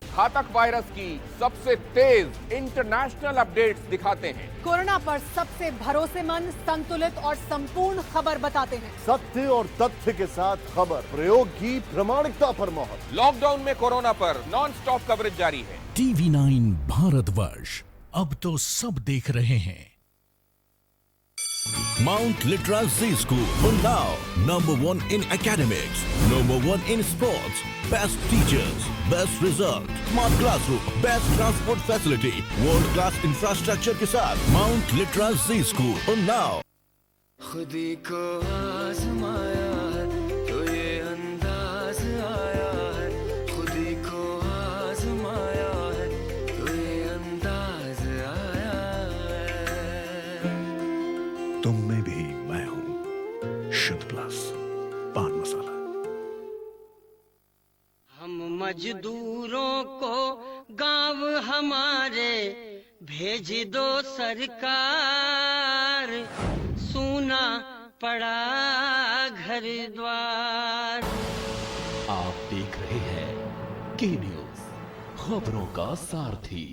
घातक वायरस की सबसे तेज इंटरनेशनल अपडेट्स दिखाते हैं। कोरोना पर सबसे भरोसेमंद, संतुलित और संपूर्ण खबर बताते हैं। सत्य और तथ्य के साथ खबर, प्रयोग की प्रामाणिकता पर मोहर। लॉकडाउन में कोरोना पर नॉन स्टॉप कवरेज जारी है। TV9 भारतवर्ष, अब तो सब देख रहे हैं। Mount Litra Z School, Unnao, #1 in academics, #1 in sports, best teachers, best result, smart classroom, best transport facility, world class infrastructure के साथ Mount Litra Z School, Unnao। खुदी को आजमाया है तो ये अंदाज आया है, खुदी को आजमाया है तो ये अंदाज आया है। तुम में भी मैं हूं, शुद्ध प्लस पान मसाला। हम मजदूरों को गांव हमारे भेज दो सरकार, सूना पड़ा घर द्वार। आप देख रहे हैं के न्यूज, खबरों का सारथी।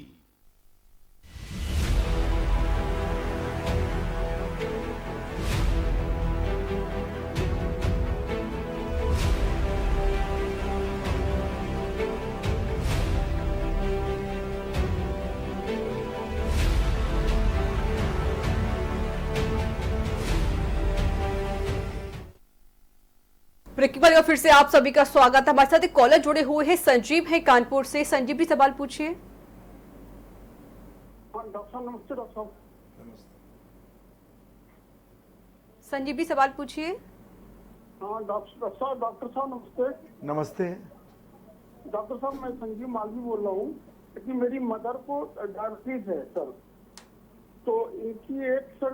ब्रेक के बाद फिर से आप सभी का स्वागत है। हमारे साथ एक कॉलर जुड़े हुए हैं, संजीव है कानपुर से। संजीव जी सवाल पूछिए। डॉक्टर साहब नमस्ते। डॉक्टर साहब संजीव जी सवाल पूछिए। हाँ डॉक्टर साहब नमस्ते। नमस्ते। डॉक्टर साहब मैं संजीव मालवी बोल रहा हूँ कि मेरी मदर को डायबिटीज है सर, तो इनकी एक सर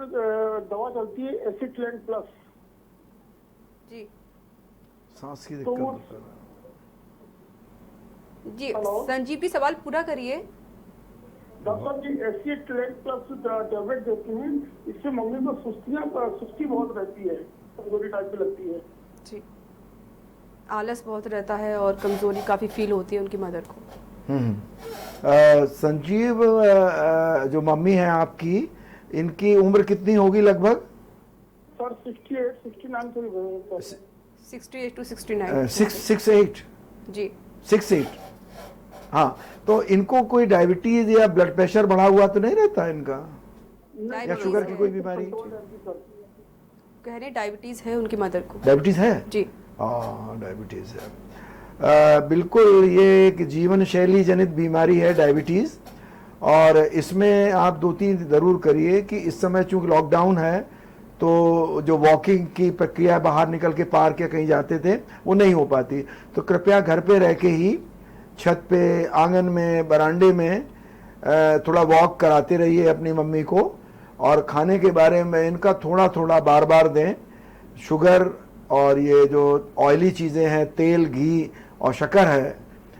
दवा चलती है एसिट्रेन प्लस जी। सांस की तो दिक्कत जी संजीव जी सवाल पूरा करिए। डॉक्टर जी एसिट्रेन प्लस टैबलेट देती हैं, इससे मम्मी को सुस्ती बहुत रहती है, कमजोरी टाइप की लगती है जी। आलस बहुत रहता है और कमजोरी काफी फील होती है उनकी मदर को। संजीव, जो मम्मी है आपकी, इनकी उम्र कितनी होगी लगभग? सर 68 69 तो 68 to 69 68 जी 68। हाँ, तो इनको कोई डायबिटीज या ब्लड प्रेशर बढ़ा हुआ तो नहीं रहता इनका, या शुगर की कोई बीमारी? कह रहे डायबिटीज है उनकी मदर को। डायबिटीज है जी। हाँ डायबिटीज है। बिल्कुल, ये एक जीवन शैली जनित बीमारी है डायबिटीज, और इसमें आप 2-3 जरूर करिए कि इस समय चूंकि लॉकडाउन है तो जो वॉकिंग की प्रक्रिया, बाहर निकल के पार्क या कहीं जाते थे, वो नहीं हो पाती। तो कृपया घर पे रह के ही छत पे, आंगन में, बरामदे में थोड़ा वॉक कराते रहिए अपनी मम्मी को। और खाने के बारे में इनका थोड़ा थोड़ा बार बार दें। शुगर और ये जो ऑयली चीज़ें हैं, तेल, घी और शक्कर है,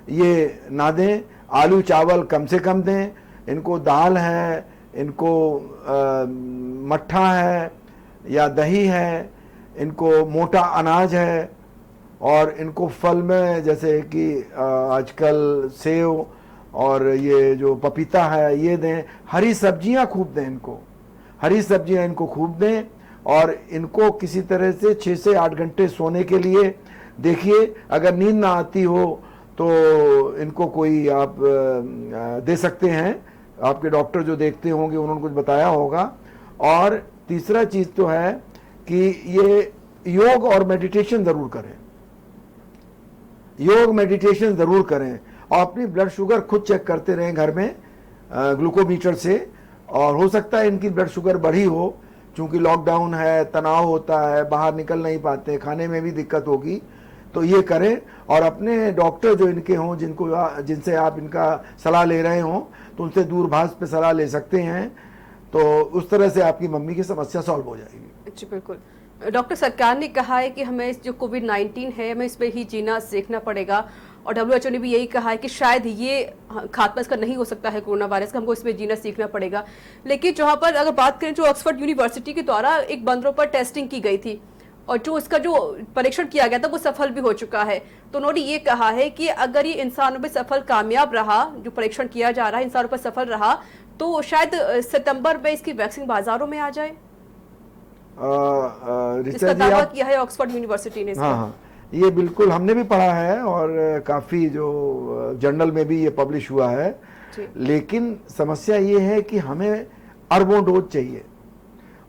ये ना दें। आलू चावल कम से कम दें। इनको दाल है, इनको मट्ठा है या दही है, इनको मोटा अनाज है, और इनको फल में जैसे कि आजकल सेव और ये जो पपीता है ये दें। हरी सब्जियां खूब दें इनको, हरी सब्जियां इनको खूब दें। और इनको किसी तरह से 6 से 8 घंटे सोने के लिए देखिए। अगर नींद ना आती हो तो इनको कोई आप दे सकते हैं, आपके डॉक्टर जो देखते होंगे उन्होंने कुछ बताया होगा। और तीसरा चीज तो है कि ये योग और मेडिटेशन जरूर करें, योग मेडिटेशन जरूर करें। और अपनी ब्लड शुगर खुद चेक करते रहें घर में ग्लूकोमीटर से। और हो सकता है इनकी ब्लड शुगर बढ़ी हो, चूंकि लॉकडाउन है, तनाव होता है, बाहर निकल नहीं पाते, खाने में भी दिक्कत होगी, तो ये करें। और अपने डॉक्टर जो इनके हों, जिनसे आप इनका सलाह ले रहे हों, तो उनसे दूरभाष पे सलाह ले सकते हैं। तो उस तरह से आपकी मम्मी की समस्या सॉल्व हो जाएगी। जी बिल्कुल। डॉक्टर, सरकार ने कहा है कि हमें जो कोविड-19 है, हमें इस पे ही जीना सीखना पड़ेगा। और WHO ने भी यही कहा है कि शायद ये खात्मा इसका नहीं हो सकता है कोरोना वायरस का, हमको इसमें जीना सीखना पड़ेगा। लेकिन जहाँ पर अगर बात करें, जो ऑक्सफोर्ड यूनिवर्सिटी के द्वारा एक बंदरों पर टेस्टिंग की गई थी, और जो इसका जो परीक्षण किया गया था वो सफल भी हो चुका है। तो उन्होंने ये कहा है कि अगर ये इंसानों पे सफल कामयाब रहा, जो परीक्षण किया जा रहा है इंसानों पर सफल रहा, तो शायद सितंबर में इसकी वैक्सीन बाजारों में आ जाए। इसका दावा किया है ऑक्सफोर्ड यूनिवर्सिटी ने। हाँ, ये बिल्कुल हमने भी पढ़ा है और काफी जो जर्नल में भी ये पब्लिश हुआ है। लेकिन समस्या ये है कि हमें अरबों डोज चाहिए,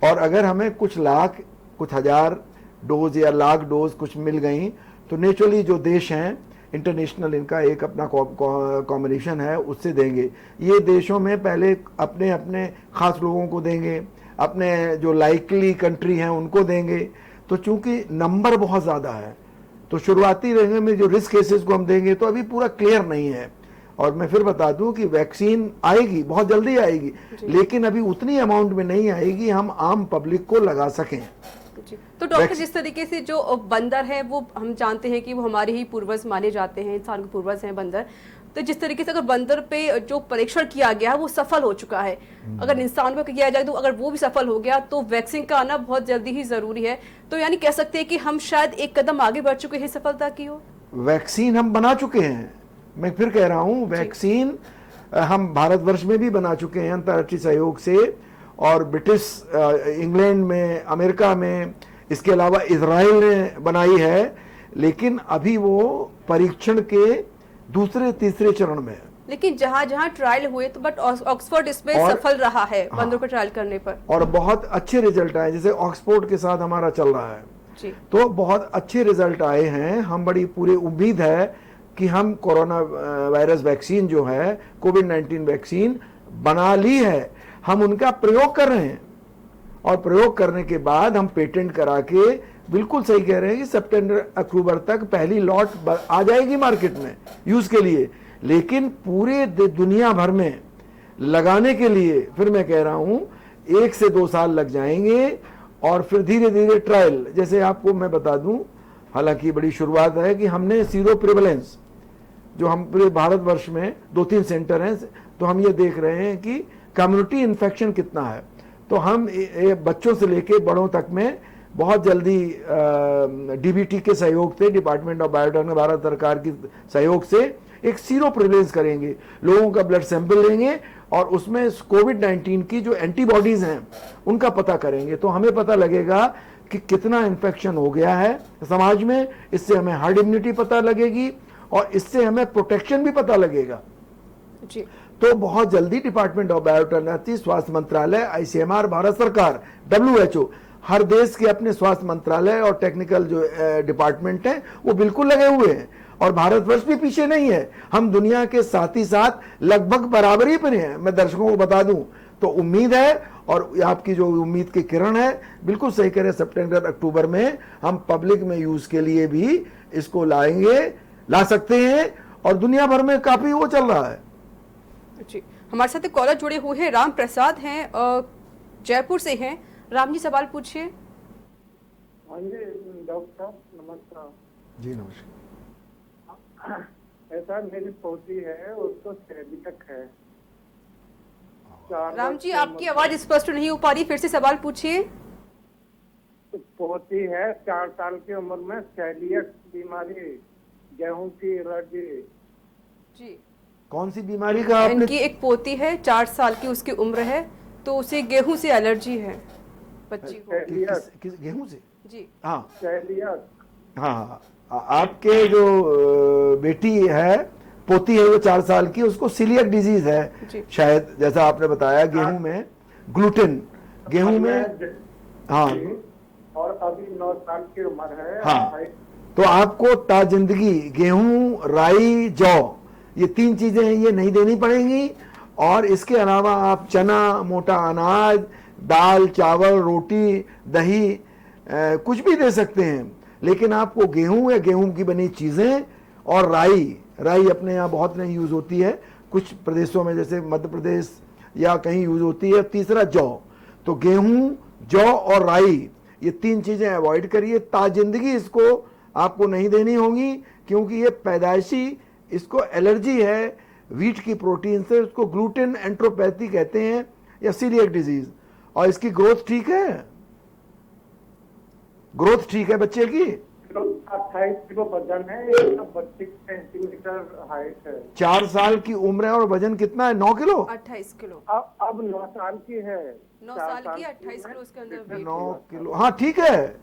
और अगर हमें कुछ लाख, कुछ हजार डोज या लाख डोज कुछ मिल गई तो नेचुरली जो देश हैं इंटरनेशनल, इनका एक अपना कॉम्बिनेशन है, उससे देंगे। ये देशों में पहले अपने अपने खास लोगों को देंगे, अपने जो लाइकली कंट्री हैं उनको देंगे। तो चूंकि नंबर बहुत ज़्यादा है तो शुरुआती रेंज में जो रिस्क केसेस को हम देंगे तो अभी पूरा क्लियर नहीं है। और मैं फिर बता दूं कि वैक्सीन आएगी, बहुत जल्दी आएगी, लेकिन अभी उतनी अमाउंट में नहीं आएगी हम आम पब्लिक को लगा सकें। तो डॉक्टर, जिस तरीके से जो बंदर है वो हम जानते हैं कि वो हमारे ही पूर्वज माने जाते हैं, इंसान के पूर्वज हैं बंदर। तो जिस तरीके से अगर बंदर पे जो परीक्षण किया गया है वो सफल हो चुका है, अगर इंसान पे किया जाए तो अगर वो भी सफल हो गया तो वैक्सीन का आना बहुत जल्दी ही जरूरी है। तो यानी कह सकते हैं कि हम शायद एक कदम आगे बढ़ चुके हैं सफलता की ओर। वैक्सीन हम बना चुके हैं, मैं फिर कह रहा हूं, वैक्सीन हम भारतवर्ष में भी बना चुके हैं अंतर्राष्ट्रीय सहयोग से, और ब्रिटिश इंग्लैंड में, अमेरिका में, इसके अलावा इजराइल ने बनाई है। लेकिन अभी वो परीक्षण के दूसरे तीसरे चरण में है। लेकिन जहां जहां ट्रायल हुए तो बट ऑक्सफोर्ड इसमें सफल रहा है बंदरों को ट्रायल करने पर, और बहुत अच्छे रिजल्ट आए। जैसे ऑक्सफोर्ड के साथ हमारा चल रहा है जी। तो बहुत अच्छे रिजल्ट आए हैं। हम बड़ी पूरी उम्मीद है कि हम कोरोना वायरस वैक्सीन जो है, कोविड-19 वैक्सीन बना ली है, हम उनका प्रयोग कर रहे हैं, और प्रयोग करने के बाद हम पेटेंट करा के, बिल्कुल सही कह रहे हैं कि सितंबर अक्टूबर तक पहली लॉट आ जाएगी मार्केट में यूज के लिए। लेकिन पूरे दुनिया भर में लगाने के लिए फिर मैं कह रहा हूं 1 से 2 साल लग जाएंगे, और फिर धीरे धीरे ट्रायल। जैसे आपको मैं बता दूं, हालांकि बड़ी शुरुआत है कि हमने सीरो प्रिवेलेंस, जो हम पूरे भारतवर्ष में 2-3 सेंटर हैं, तो हम ये देख रहे हैं कि कम्युनिटी इन्फेक्शन कितना है। तो हम बच्चों से लेके बड़ों तक में बहुत जल्दी डीबीटी के सहयोग से, डिपार्टमेंट ऑफ बायोटेक्नोलॉजी, भारत सरकार की सहयोग से एक सीरो प्रिवेलेंस करेंगे, लोगों का ब्लड सैंपल लेंगे और उसमें कोविड-19 की जो एंटीबॉडीज हैं उनका पता करेंगे। तो हमें पता लगेगा कि कितना इन्फेक्शन हो गया है समाज में, इससे हमें हार्ड इम्यूनिटी पता लगेगी और इससे हमें प्रोटेक्शन भी पता लगेगा जी। तो बहुत जल्दी डिपार्टमेंट ऑफ बायोटेक्नोलॉजी, स्वास्थ्य मंत्रालय, आईसीएमआर, भारत सरकार, WHO, हर देश के अपने स्वास्थ्य मंत्रालय और टेक्निकल जो डिपार्टमेंट हैं वो बिल्कुल लगे हुए हैं, और भारतवर्ष भी पीछे नहीं है। हम दुनिया के साथ ही साथ लगभग बराबरी पर हैं, मैं दर्शकों को बता दूं। तो उम्मीद है, और आपकी जो उम्मीद की किरण है, बिल्कुल सही कह रहे हैं, सितंबर अक्टूबर में हम पब्लिक में यूज के लिए भी इसको ला सकते हैं, और दुनिया भर में काफी वो चल रहा है जी। हमारे साथ एक कॉलर जुड़े हुए हैं, राम प्रसाद हैं, जयपुर से हैं। राम जी, सवाल पूछिए। हाँ जी डॉक्टर साहब, नमस्कार जी। नमस्कार। ऐसा मेरी पोती है, उसको सेलियक है। राम जी, आपकी आवाज स्पष्ट नहीं हो पा रही, फिर से सवाल पूछिए। पोती है 4 साल की उम्र में, सेलियक बीमारी, गेहूं की एलर्जी जी। कौन सी बीमारी का आपने? इनकी एक पोती है, 4 साल की उसकी उम्र है, तो उसे गेहूं से एलर्जी है बच्ची को। गेहूं से जी? हाँ, सेलियक। हाँ, आपके जो बेटी है, पोती है वो 4 साल की, उसको सीलियक डिजीज है शायद, जैसा आपने बताया। गेहूं में ग्लूटेन, गेहूं में, हाँ, और अभी 9 साल की उम्र है। हाँ, तो आपको ताजिंदगी गेहूं, राई, जौ, ये 3 चीजें हैं, ये नहीं देनी पड़ेंगी। और इसके अलावा आप चना, मोटा अनाज, दाल, चावल, रोटी, दही, कुछ भी दे सकते हैं। लेकिन आपको गेहूं या गेहूं की बनी चीजें, और राई अपने यहाँ बहुत नहीं यूज होती है, कुछ प्रदेशों में जैसे मध्य प्रदेश या कहीं यूज होती है। तीसरा जौ, तो गेहूं, जौ और राई, ये 3 चीजें अवॉइड करिए। ताजिंदगी इसको आपको नहीं देनी होगी, क्योंकि ये पैदाइशी इसको एलर्जी है वीट की प्रोटीन से, उसको ग्लूटेन एंट्रोपैथी कहते हैं, या सीलियक डिजीज, और इसकी ग्रोथ ठीक है। ग्रोथ ठीक है बच्चे की? 28 किलो वजन है, 32 सेंटीमीटर हाइट है। 4 साल की उम्र है और वजन कितना है? 9 किलो? 28 किलो। अब 9 साल की है। 9 साल की 28 किलो उसके अंदर weight 9 होगा। किलो, हाँ ठीक है।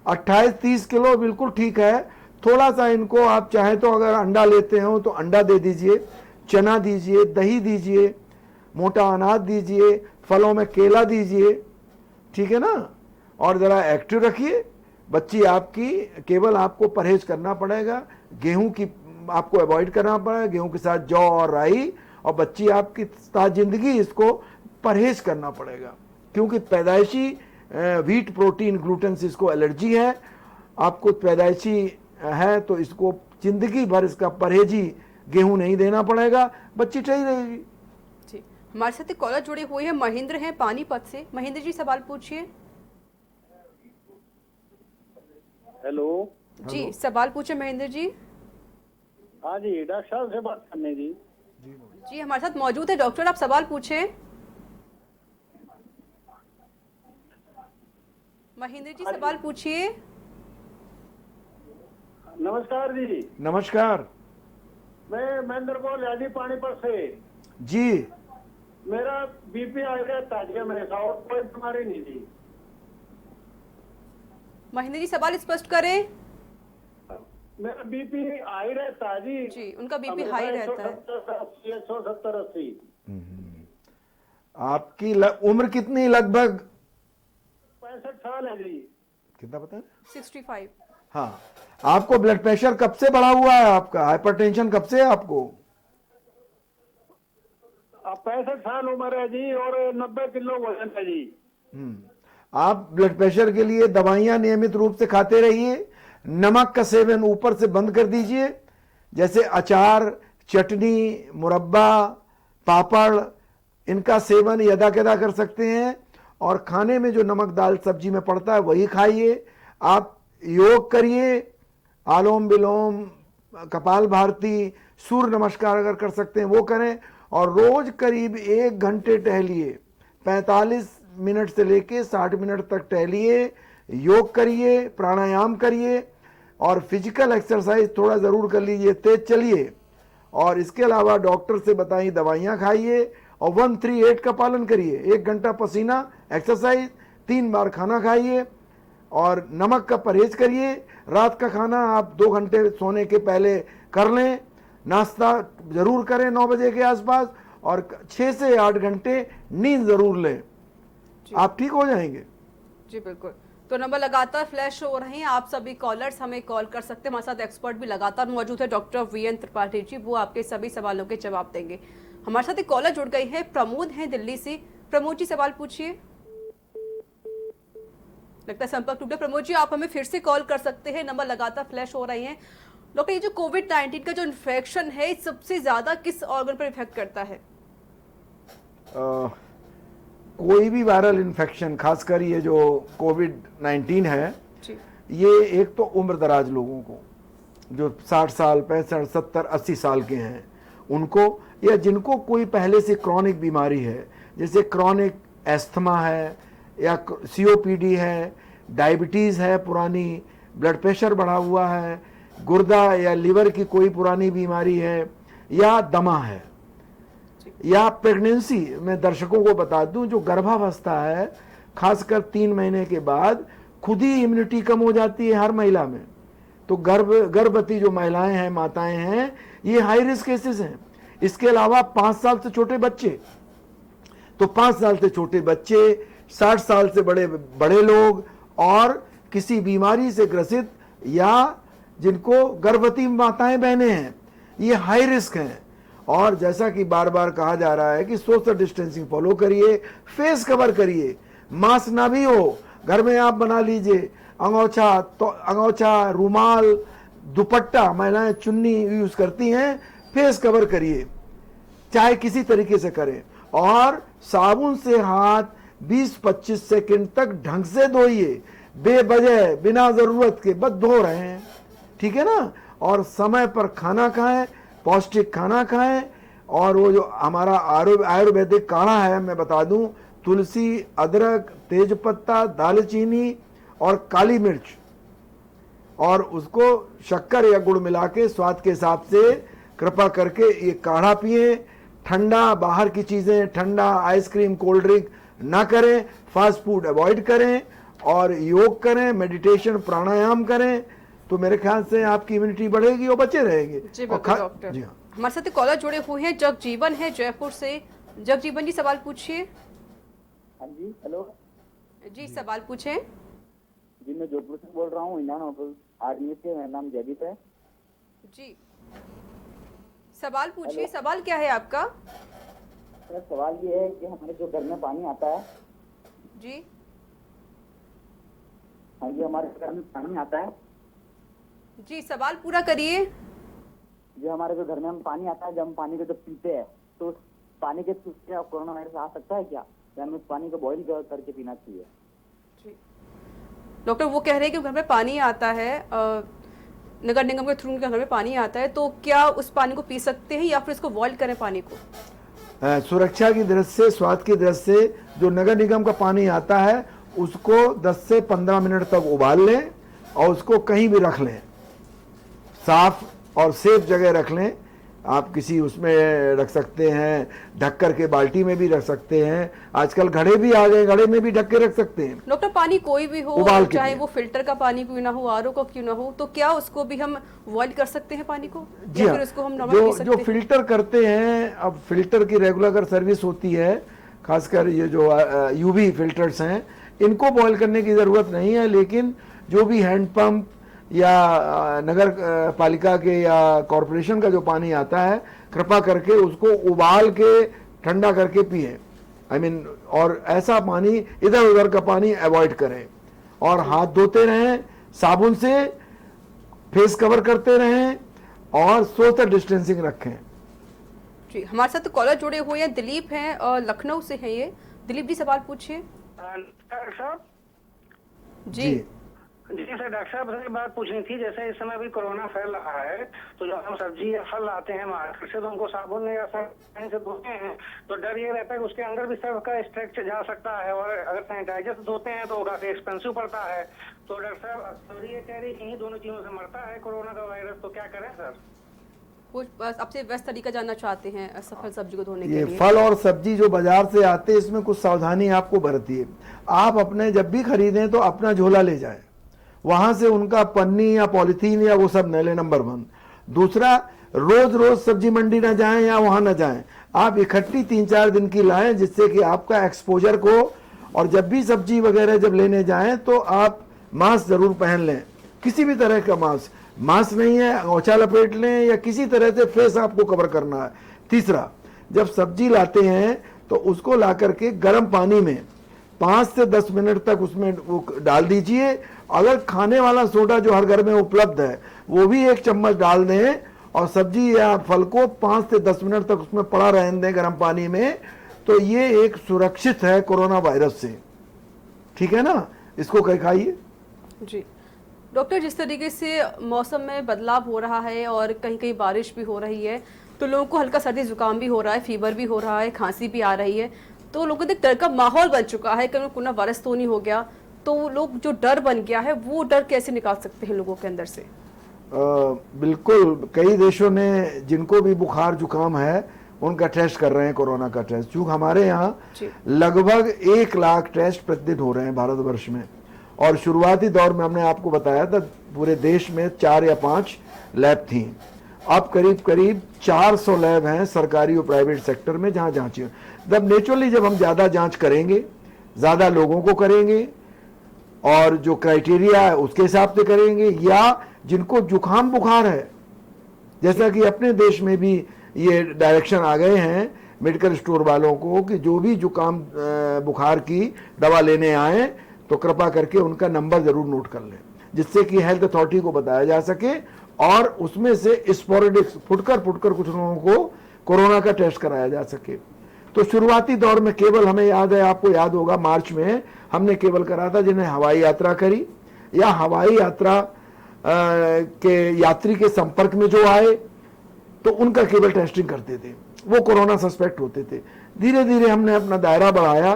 28-30 किलो बिल्कुल ठीक है। थोड़ा सा इनको आप चाहे तो अगर अंडा लेते हो तो अंडा दे दीजिए, चना दीजिए, दही दीजिए, मोटा अनाज दीजिए, फलों में केला दीजिए, ठीक है ना। और ज़रा एक्टिव रखिए बच्ची आपकी। केवल आपको परहेज करना पड़ेगा, गेहूं की आपको अवॉइड करना पड़ेगा, गेहूं के साथ जौ और राई, और बच्ची आपकी साथ जिंदगी इसको परहेज करना पड़ेगा, क्योंकि पैदाइशी व्हीट प्रोटीन ग्लूटेन से इसको एलर्जी है। आपको पैदाइशी है तो इसको जिंदगी भर इसका परहेजी गेहूं नहीं देना पड़ेगा, बच्ची सही रहेगी। जी, हमारे साथ एक कॉलर जुड़े हुए हैं, महेंद्र हैं पानीपत से। महेंद्र जी सवाल पूछिए। हेलो जी, सवाल पूछे महेंद्र जी। हाँ जी, डॉक्टर साहब से बात करने जी। जी हमारे साथ मौजूद है डॉक्टर, आप सवाल पूछें। महेंद्र जी सवाल पूछिए। नमस्कार जी। नमस्कार। मैं महेंद्र बोल रहा जी पानीपत से जी। मेरा बीपी आ गया ताजिया में और कोई बीमारी नहीं थी। महेंद्र जी सवाल स्पष्ट करें। मेरा बीपी हाई रहता है जी, उनका बीपी हाई रहता है। 170-80। आपकी उम्र कितनी? लगभग 65 साल है जी। कितना पता है? 65। हाँ, आपको ब्लड प्रेशर कब से बढ़ा हुआ है? आपका हाइपरटेंशन कब से है आपको? 65 साल उम्र है जी और 90 किलो वजन है जी। आप ब्लड प्रेशर के लिए दवाइयां नियमित रूप से खाते रहिए। नमक का सेवन ऊपर से बंद कर दीजिए, जैसे अचार, चटनी, मुरब्बा, पापड़, इनका सेवन यदा कदा कर सकते हैं। और खाने में जो नमक दाल सब्जी में पड़ता है वही खाइए। आप योग करिए, आलोम विलोम, कपाल भारती, सूर्य नमस्कार अगर कर सकते हैं वो करें, और रोज करीब 1 घंटे टहलिए। 45 मिनट से लेके 60 मिनट तक टहलिए, योग करिए, प्राणायाम करिए, और फिजिकल एक्सरसाइज थोड़ा ज़रूर कर लीजिए, तेज चलिए। और इसके अलावा डॉक्टर से बताई दवाइयाँ खाइए और 138 का पालन करिए। 1 घंटा पसीना, एक्सरसाइज, 3 बार खाना खाइए और नमक का परहेज करिए। रात का खाना आप 2 घंटे सोने के पहले कर लें। नाश्ता ज़रूर करें 9 बजे के आसपास, और 6 से 8 घंटे नींद ज़रूर लें। आप ठीक हो जाएंगे। जी बिल्कुल। तो नंबर लगातार फ्लैश हो रहे हैं, आप सभी कॉलर्स हमें कॉल कर सकते हैं। हमारे साथ एक्सपर्ट भी लगातार मौजूद है, डॉक्टर वीएन त्रिपाठी जी, वो आपके सभी सवालों के जवाब देंगे। हमारे साथ एक कॉलर जुड़ गई है, प्रमोद हैं दिल्ली से। प्रमोद जी सवाल पूछिए। लगता है संपर्क टूटा। प्रमोद जी आप हमें फिर से कॉल कर सकते हैं, नंबर लगातार फ्लैश हो रहे हैं। डॉक्टर, ये जो कोविड-19 का जो इन्फेक्शन है सबसे ज्यादा किस ऑर्गन पर इफेक्ट करता है? कोई भी वायरल इन्फेक्शन, खासकर ये जो कोविड-19 है, ये एक तो उम्र दराज लोगों को, जो 60 साल, 65, 70, 80 साल के हैं उनको, या जिनको कोई पहले से क्रॉनिक बीमारी है, जैसे क्रॉनिक एस्थमा है या सीओपीडी है, डायबिटीज़ है पुरानी, ब्लड प्रेशर बढ़ा हुआ है, गुर्दा या लीवर की कोई पुरानी बीमारी है, या दमा है, या प्रेगनेंसी। मैं दर्शकों को बता दूं, जो गर्भावस्था है, खासकर 3 महीने के बाद खुद ही इम्यूनिटी कम हो जाती है हर महिला में। तो गर्भवती जो महिलाएं हैं, माताएं हैं, ये हाई रिस्क केसेस हैं। इसके अलावा 5 साल से छोटे बच्चे, तो 5 साल से छोटे बच्चे, 60 साल से बड़े लोग, और किसी बीमारी से ग्रसित या जिनको गर्भवती माताएं बहनें हैं, ये हाई रिस्क हैं। और जैसा कि बार बार कहा जा रहा है कि सोशल डिस्टेंसिंग फॉलो करिए, फेस कवर करिए, मास्क ना भी हो घर में आप बना लीजिए, अंगोछा, तो अंगोछा, रुमाल, दुपट्टा, महिलाएं चुन्नी यूज करती हैं, फेस कवर करिए, चाहे किसी तरीके से करें, और साबुन से हाथ 20-25 सेकंड तक ढंग से धोइए। बेवजह बिना जरूरत के बस धो रहे हैं, ठीक है ना। और समय पर खाना खाएं, पौष्टिक खाना खाएं, और वो जो हमारा आयुर्वेदिक काढ़ा है, मैं बता दूं, तुलसी, अदरक, तेजपत्ता, दालचीनी और काली मिर्च और उसको शक्कर या गुड़ मिला के स्वाद के हिसाब से कृपा करके ये काढ़ा पिए। ठंडा, बाहर की चीजें, ठंडा, आइसक्रीम, कोल्ड ड्रिंक ना करें, फास्ट फूड अवॉइड करें और योग करें, मेडिटेशन, प्राणायाम करें, तो मेरे ख्याल से आपकी इम्यूनिटी बढ़ेगी और बचे रहेंगे। जी बिल्कुल डॉक्टर। जी हाँ, हमारे साथ एक कॉलर जुड़े हुए हैं, जगजीवन है जयपुर से। जगजीवन जी सवाल पूछिए। हाँ जी, हेलो जी सवाल पूछें। जी, मैं जोधपुर से बोल रहा हूँ, इंडियन ऑफिस आर्मी से। मेरा नाम जयदीप है जी, सवाल पूछिए। सवाल क्या है आपका? सर, सवाल ये है कि हमारे जो घर में पानी आता है जी। हाँ जी, हमारे घर में पानी आता है जी, सवाल पूरा करिए। जो हमारे जो घर में हम पानी आता है, जब हम पानी को जब पीते हैं तो उस पानी के थ्रू क्या कोरोना वायरस आ सकता है क्या, या हमें उस पानी को बॉईल करके पीना चाहिए? डॉक्टर वो कह रहे हैं कि घर में पानी आता है, नगर निगम के थ्रू उनके घर में पानी आता है, तो क्या उस पानी को पी सकते हैं या फिर इसको बॉईल करें पानी को? सुरक्षा की दृष्टि से, स्वास्थ्य की दृष्टि से जो नगर निगम का पानी आता है उसको 10 से 15 मिनट तक उबाल लें और उसको कहीं भी रख लें, साफ और सेफ जगह रख लें। आप किसी उसमें रख सकते हैं, ढक्कर के बाल्टी में भी रख सकते हैं, आजकल घड़े भी आ गए, घड़े में भी ढक के रख सकते हैं। डॉक्टर पानी कोई भी हो, चाहे वो फिल्टर का पानी क्यों ना हो, आरओ का क्यों ना हो, तो क्या उसको भी हम बॉईल कर सकते हैं पानी को? जी या हाँ, फिर उसको हम नॉर्मल पी सकते जो हैं? फिल्टर करते हैं, अब फिल्टर की रेगुलर सर्विस होती है, खासकर ये जो यूवी फिल्टर्स हैं, इनको बॉईल करने की जरूरत नहीं है, लेकिन जो भी हैंडपंप या नगर पालिका के या कॉरपोरेशन का जो पानी आता है, कृपा करके उसको उबाल के ठंडा करके पिए। I mean, और ऐसा पानी, इधर उधर का पानी अवॉइड करें और हाथ धोते रहें साबुन से, फेस कवर करते रहें और सोशल डिस्टेंसिंग रखें। जी, हमारे साथ कॉलर जुड़े हुए हैं, दिलीप हैं और लखनऊ से हैं ये। दिलीप जी सवाल पूछिए। डॉक्टर साहब जी जी सर, डॉक्टर साहब से बात पूछनी थी। जैसे इस समय अभी कोरोना फैल रहा है, तो जब हम सब्जी या फल लाते हैं मार्केट से, तो उनको साबुन या सर्फ से धोते हैं, तो डर ये रहता है कि उसके अंदर भी सर्फ का स्ट्रेच जा सकता है, और अगर सैनिटाइजर से धोते हैं तो काफी एक्सपेंसिव पड़ता है। तो डॉक्टर साहब ये कह रही है कि इन्हीं दोनों चीजों से मरता है कोरोना का वायरस, तो क्या करें सर? वो आपसे बेस्ट तरीका जानना चाहते हैं फल सब्जी को धोने के ये लिए। फल और सब्जी जो बाजार से आते हैं, इसमें कुछ सावधानी आपको बरतिए। आप अपने जब भी खरीदें तो अपना झोला ले जाएं, वहां से उनका पन्नी या पॉलिथीन या वो सब न ले, नंबर 1। दूसरा, रोज रोज सब्जी मंडी ना जाएं या वहां ना जाएं, आप इकट्ठी 3-4 दिन की लाएं, जिससे कि आपका एक्सपोजर को, और जब भी सब्जी वगैरह जब लेने जाएं तो आप मास्क जरूर पहन लें, किसी भी तरह का मास्क नहीं है, औचा लपेट लें या किसी तरह से फेस आपको कवर करना है। तीसरा, जब सब्जी लाते हैं तो उसको ला करके गर्म पानी में 5 से 10 मिनट तक उसमें वो डाल दीजिए। अगर खाने वाला सोडा जो हर घर में उपलब्ध है वो भी 1 चम्मच डाल दें और सब्जी या फल को 5 से 10 मिनट तक उसमें पड़ा रहने दें गर्म पानी में, तो ये एक सुरक्षित है कोरोना वायरस से। ठीक है ना, इसको खाइए। जी डॉक्टर, जिस तरीके से मौसम में बदलाव हो रहा है और कहीं कहीं बारिश भी हो रही है, तो लोगों को हल्का सर्दी जुकाम भी हो रहा है, फीवर भी हो रहा है, खांसी भी आ रही है, तो लोगों को एक डर का माहौल बन चुका है कि कोरोना वायरस तो नहीं हो गया, तो लोग जो डर बन गया है वो डर कैसे निकाल सकते हैं लोगों के अंदर से? बिल्कुल, कई देशों ने जिनको भी बुखार जुकाम है उनका टेस्ट कर रहे हैं, कोरोना का टेस्ट। चूंकि हमारे यहाँ लगभग 1 लाख टेस्ट प्रतिदिन हो रहे हैं भारतवर्ष में, और शुरुआती दौर में हमने आपको बताया था पूरे देश में 4 या 5 लैब थी, अब करीब करीब 400 लैब हैं सरकारी और प्राइवेट सेक्टर में जहां जांच। जब नेचुरली जब हम ज्यादा जांच करेंगे, ज्यादा लोगों को करेंगे और जो क्राइटेरिया है उसके हिसाब से करेंगे, या जिनको जुकाम बुखार है, जैसा कि अपने देश में भी ये डायरेक्शन आ गए हैं मेडिकल स्टोर वालों को कि जो भी जुकाम बुखार की दवा लेने आए तो कृपा करके उनका नंबर जरूर नोट कर लें, जिससे कि हेल्थ अथॉरिटी को बताया जा सके और उसमें से स्पोरेडिक फुटकर कुछ लोगों को कोरोना का टेस्ट कराया जा सके। तो शुरुआती दौर में केवल हमें याद है, आपको याद होगा, मार्च में हमने केवल करा था जिन्हें हवाई यात्रा करी या हवाई यात्रा के यात्री के संपर्क में जो आए तो उनका केवल टेस्टिंग करते थे, वो कोरोना सस्पेक्ट होते थे। धीरे धीरे हमने अपना दायरा बढ़ाया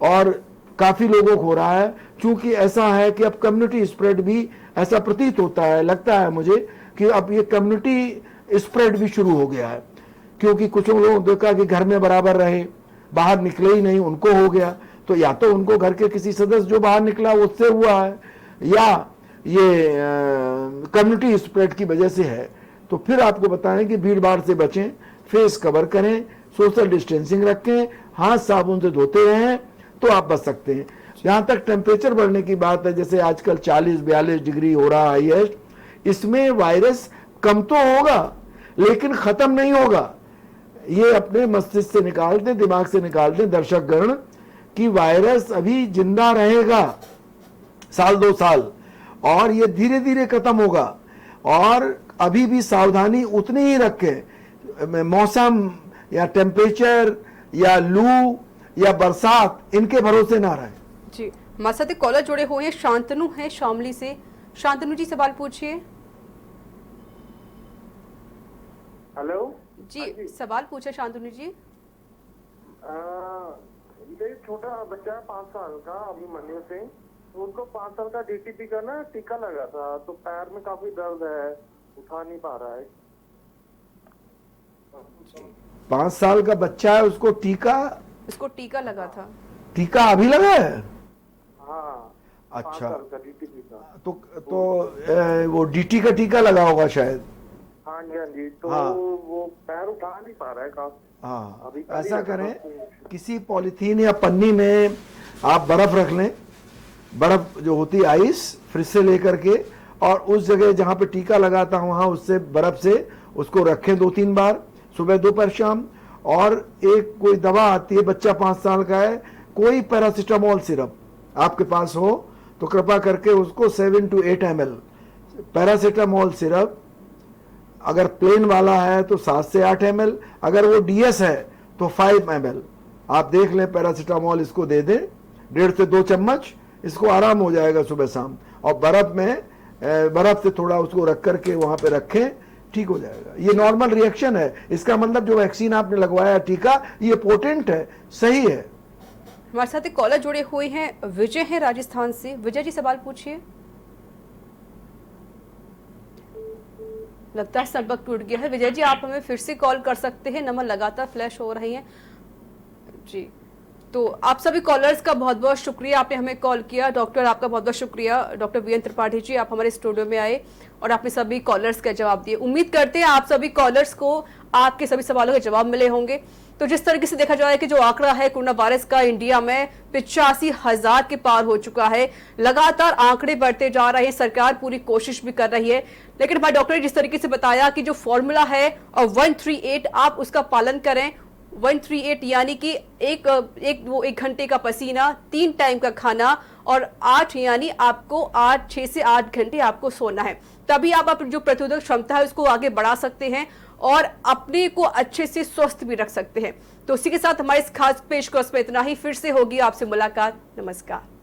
और काफी लोगों को हो रहा है। क्योंकि ऐसा है कि अब कम्युनिटी स्प्रेड भी ऐसा प्रतीत होता है, लगता है मुझे कि अब ये कम्युनिटी स्प्रेड भी शुरू हो गया है। क्योंकि कुछ लोगों ने देखा कि घर में बराबर रहे, बाहर निकले ही नहीं, उनको हो गया। तो या तो उनको घर के किसी सदस्य जो बाहर निकला उससे हुआ है, या ये कम्युनिटी स्प्रेड की वजह से है। तो फिर आपको बताएं कि भीड़ भाड़ से बचें, फेस कवर करें, सोशल डिस्टेंसिंग रखें, हाथ साबुन से धोते रहें, तो आप बच सकते हैं। जहां तक टेम्परेचर बढ़ने की बात है, जैसे आजकल 40-42 डिग्री हो रहा है हाईएस्ट, इसमें वायरस कम तो होगा लेकिन खत्म नहीं होगा। ये अपने मस्तिष्क से निकाल दें, दिमाग से निकाल दें दर्शकगण, कि वायरस अभी जिंदा रहेगा 1-2 साल, और ये धीरे धीरे खत्म होगा। और अभी भी सावधानी उतनी ही रखें, मौसम या टेम्परेचर या लू या बरसात इनके भरोसे ना रहें। जी, हमारे साथ एक कॉलर जुड़े हुए हैं, शांतनु है शामली से। शांतनु जी सवाल पूछिए। हेलो जी, सवाल पूछे शांतनु जी। मेरे छोटा बच्चा है 5 साल का, अभिमन्यु सिंह, तो उनको 5 साल का डीटीपी का ना टीका लगा था, तो पैर में काफी दर्द है, उठा नहीं पा रहा है। 5 साल का बच्चा है, उसको टीका लगा था। टीका अभी लगा है? हाँ, अच्छा, 5 साल का डीटीपी का। तो वो डीटी का टीका लगा होगा शायद। हाँ जी, हाँ जी। तो हाँ। वो पैर उठा नहीं पा रहा है काफी। हाँ, अभी ऐसा करें, किसी पॉलिथीन या पन्नी में आप बर्फ रख लें, बर्फ जो होती है आइस, फ्रिज से लेकर के, और उस जगह जहां पे टीका लगाता हूं वहां उससे बर्फ से उसको रखें 2-3 बार, सुबह दोपहर शाम। और एक कोई दवा आती है, बच्चा 5 साल का है, कोई पैरासिटामोल सिरप आपके पास हो तो कृपा करके उसको 7 to 8 ml पैरासिटामोल सिरप, अगर प्लेन वाला है तो 7 से 8 ml, अगर वो डीएस है तो 5 ml आप देख लें, पैरासिटामोल इसको दे दें, 1.5 से 2 चम्मच, इसको आराम हो जाएगा सुबह शाम। और बर्फ से थोड़ा उसको रख करके वहां पे रखें, ठीक हो जाएगा। ये नॉर्मल रिएक्शन है, इसका मतलब जो वैक्सीन आपने लगवाया टीका, ये पोटेंट है, सही है। हमारे साथ एक कॉलर जुड़े हुए हैं, विजय है राजस्थान से। विजय जी सवाल पूछिए। लगता है संपर्क टूट गया है। विजय जी आप हमें फिर से कॉल कर सकते हैं, नंबर लगातार फ्लैश हो रही है जी। तो आप सभी कॉलर्स का बहुत बहुत शुक्रिया, आपने हमें कॉल किया। डॉक्टर आपका बहुत बहुत शुक्रिया, डॉक्टर वीएन त्रिपाठी जी, आप हमारे स्टूडियो में आए और आपने सभी कॉलर्स का जवाब दिए। उम्मीद करते हैं आप सभी कॉलर्स को आपके सभी सवालों के जवाब मिले होंगे। तो जिस तरीके से देखा जाए कि जो आंकड़ा है कोरोना वायरस का इंडिया में 85,000 के पार हो चुका है, लगातार आंकड़े बढ़ते जा रहे हैं, सरकार पूरी कोशिश भी कर रही है। लेकिन हमारे डॉक्टर ने जिस तरीके से बताया कि जो फॉर्मूला है और 138 आप उसका पालन करें। 138 यानी कि एक घंटे का पसीना, 3 टाइम का खाना, और 8 यानी आपको 6 से 8 घंटे आपको सोना है। तभी आप अपनी जो प्रतिरोधक क्षमता है उसको आगे बढ़ा सकते हैं और अपने को अच्छे से स्वस्थ भी रख सकते हैं। तो इसी के साथ हमारे इस खास पेशकश में इतना ही। फिर से होगी आपसे मुलाकात। नमस्कार।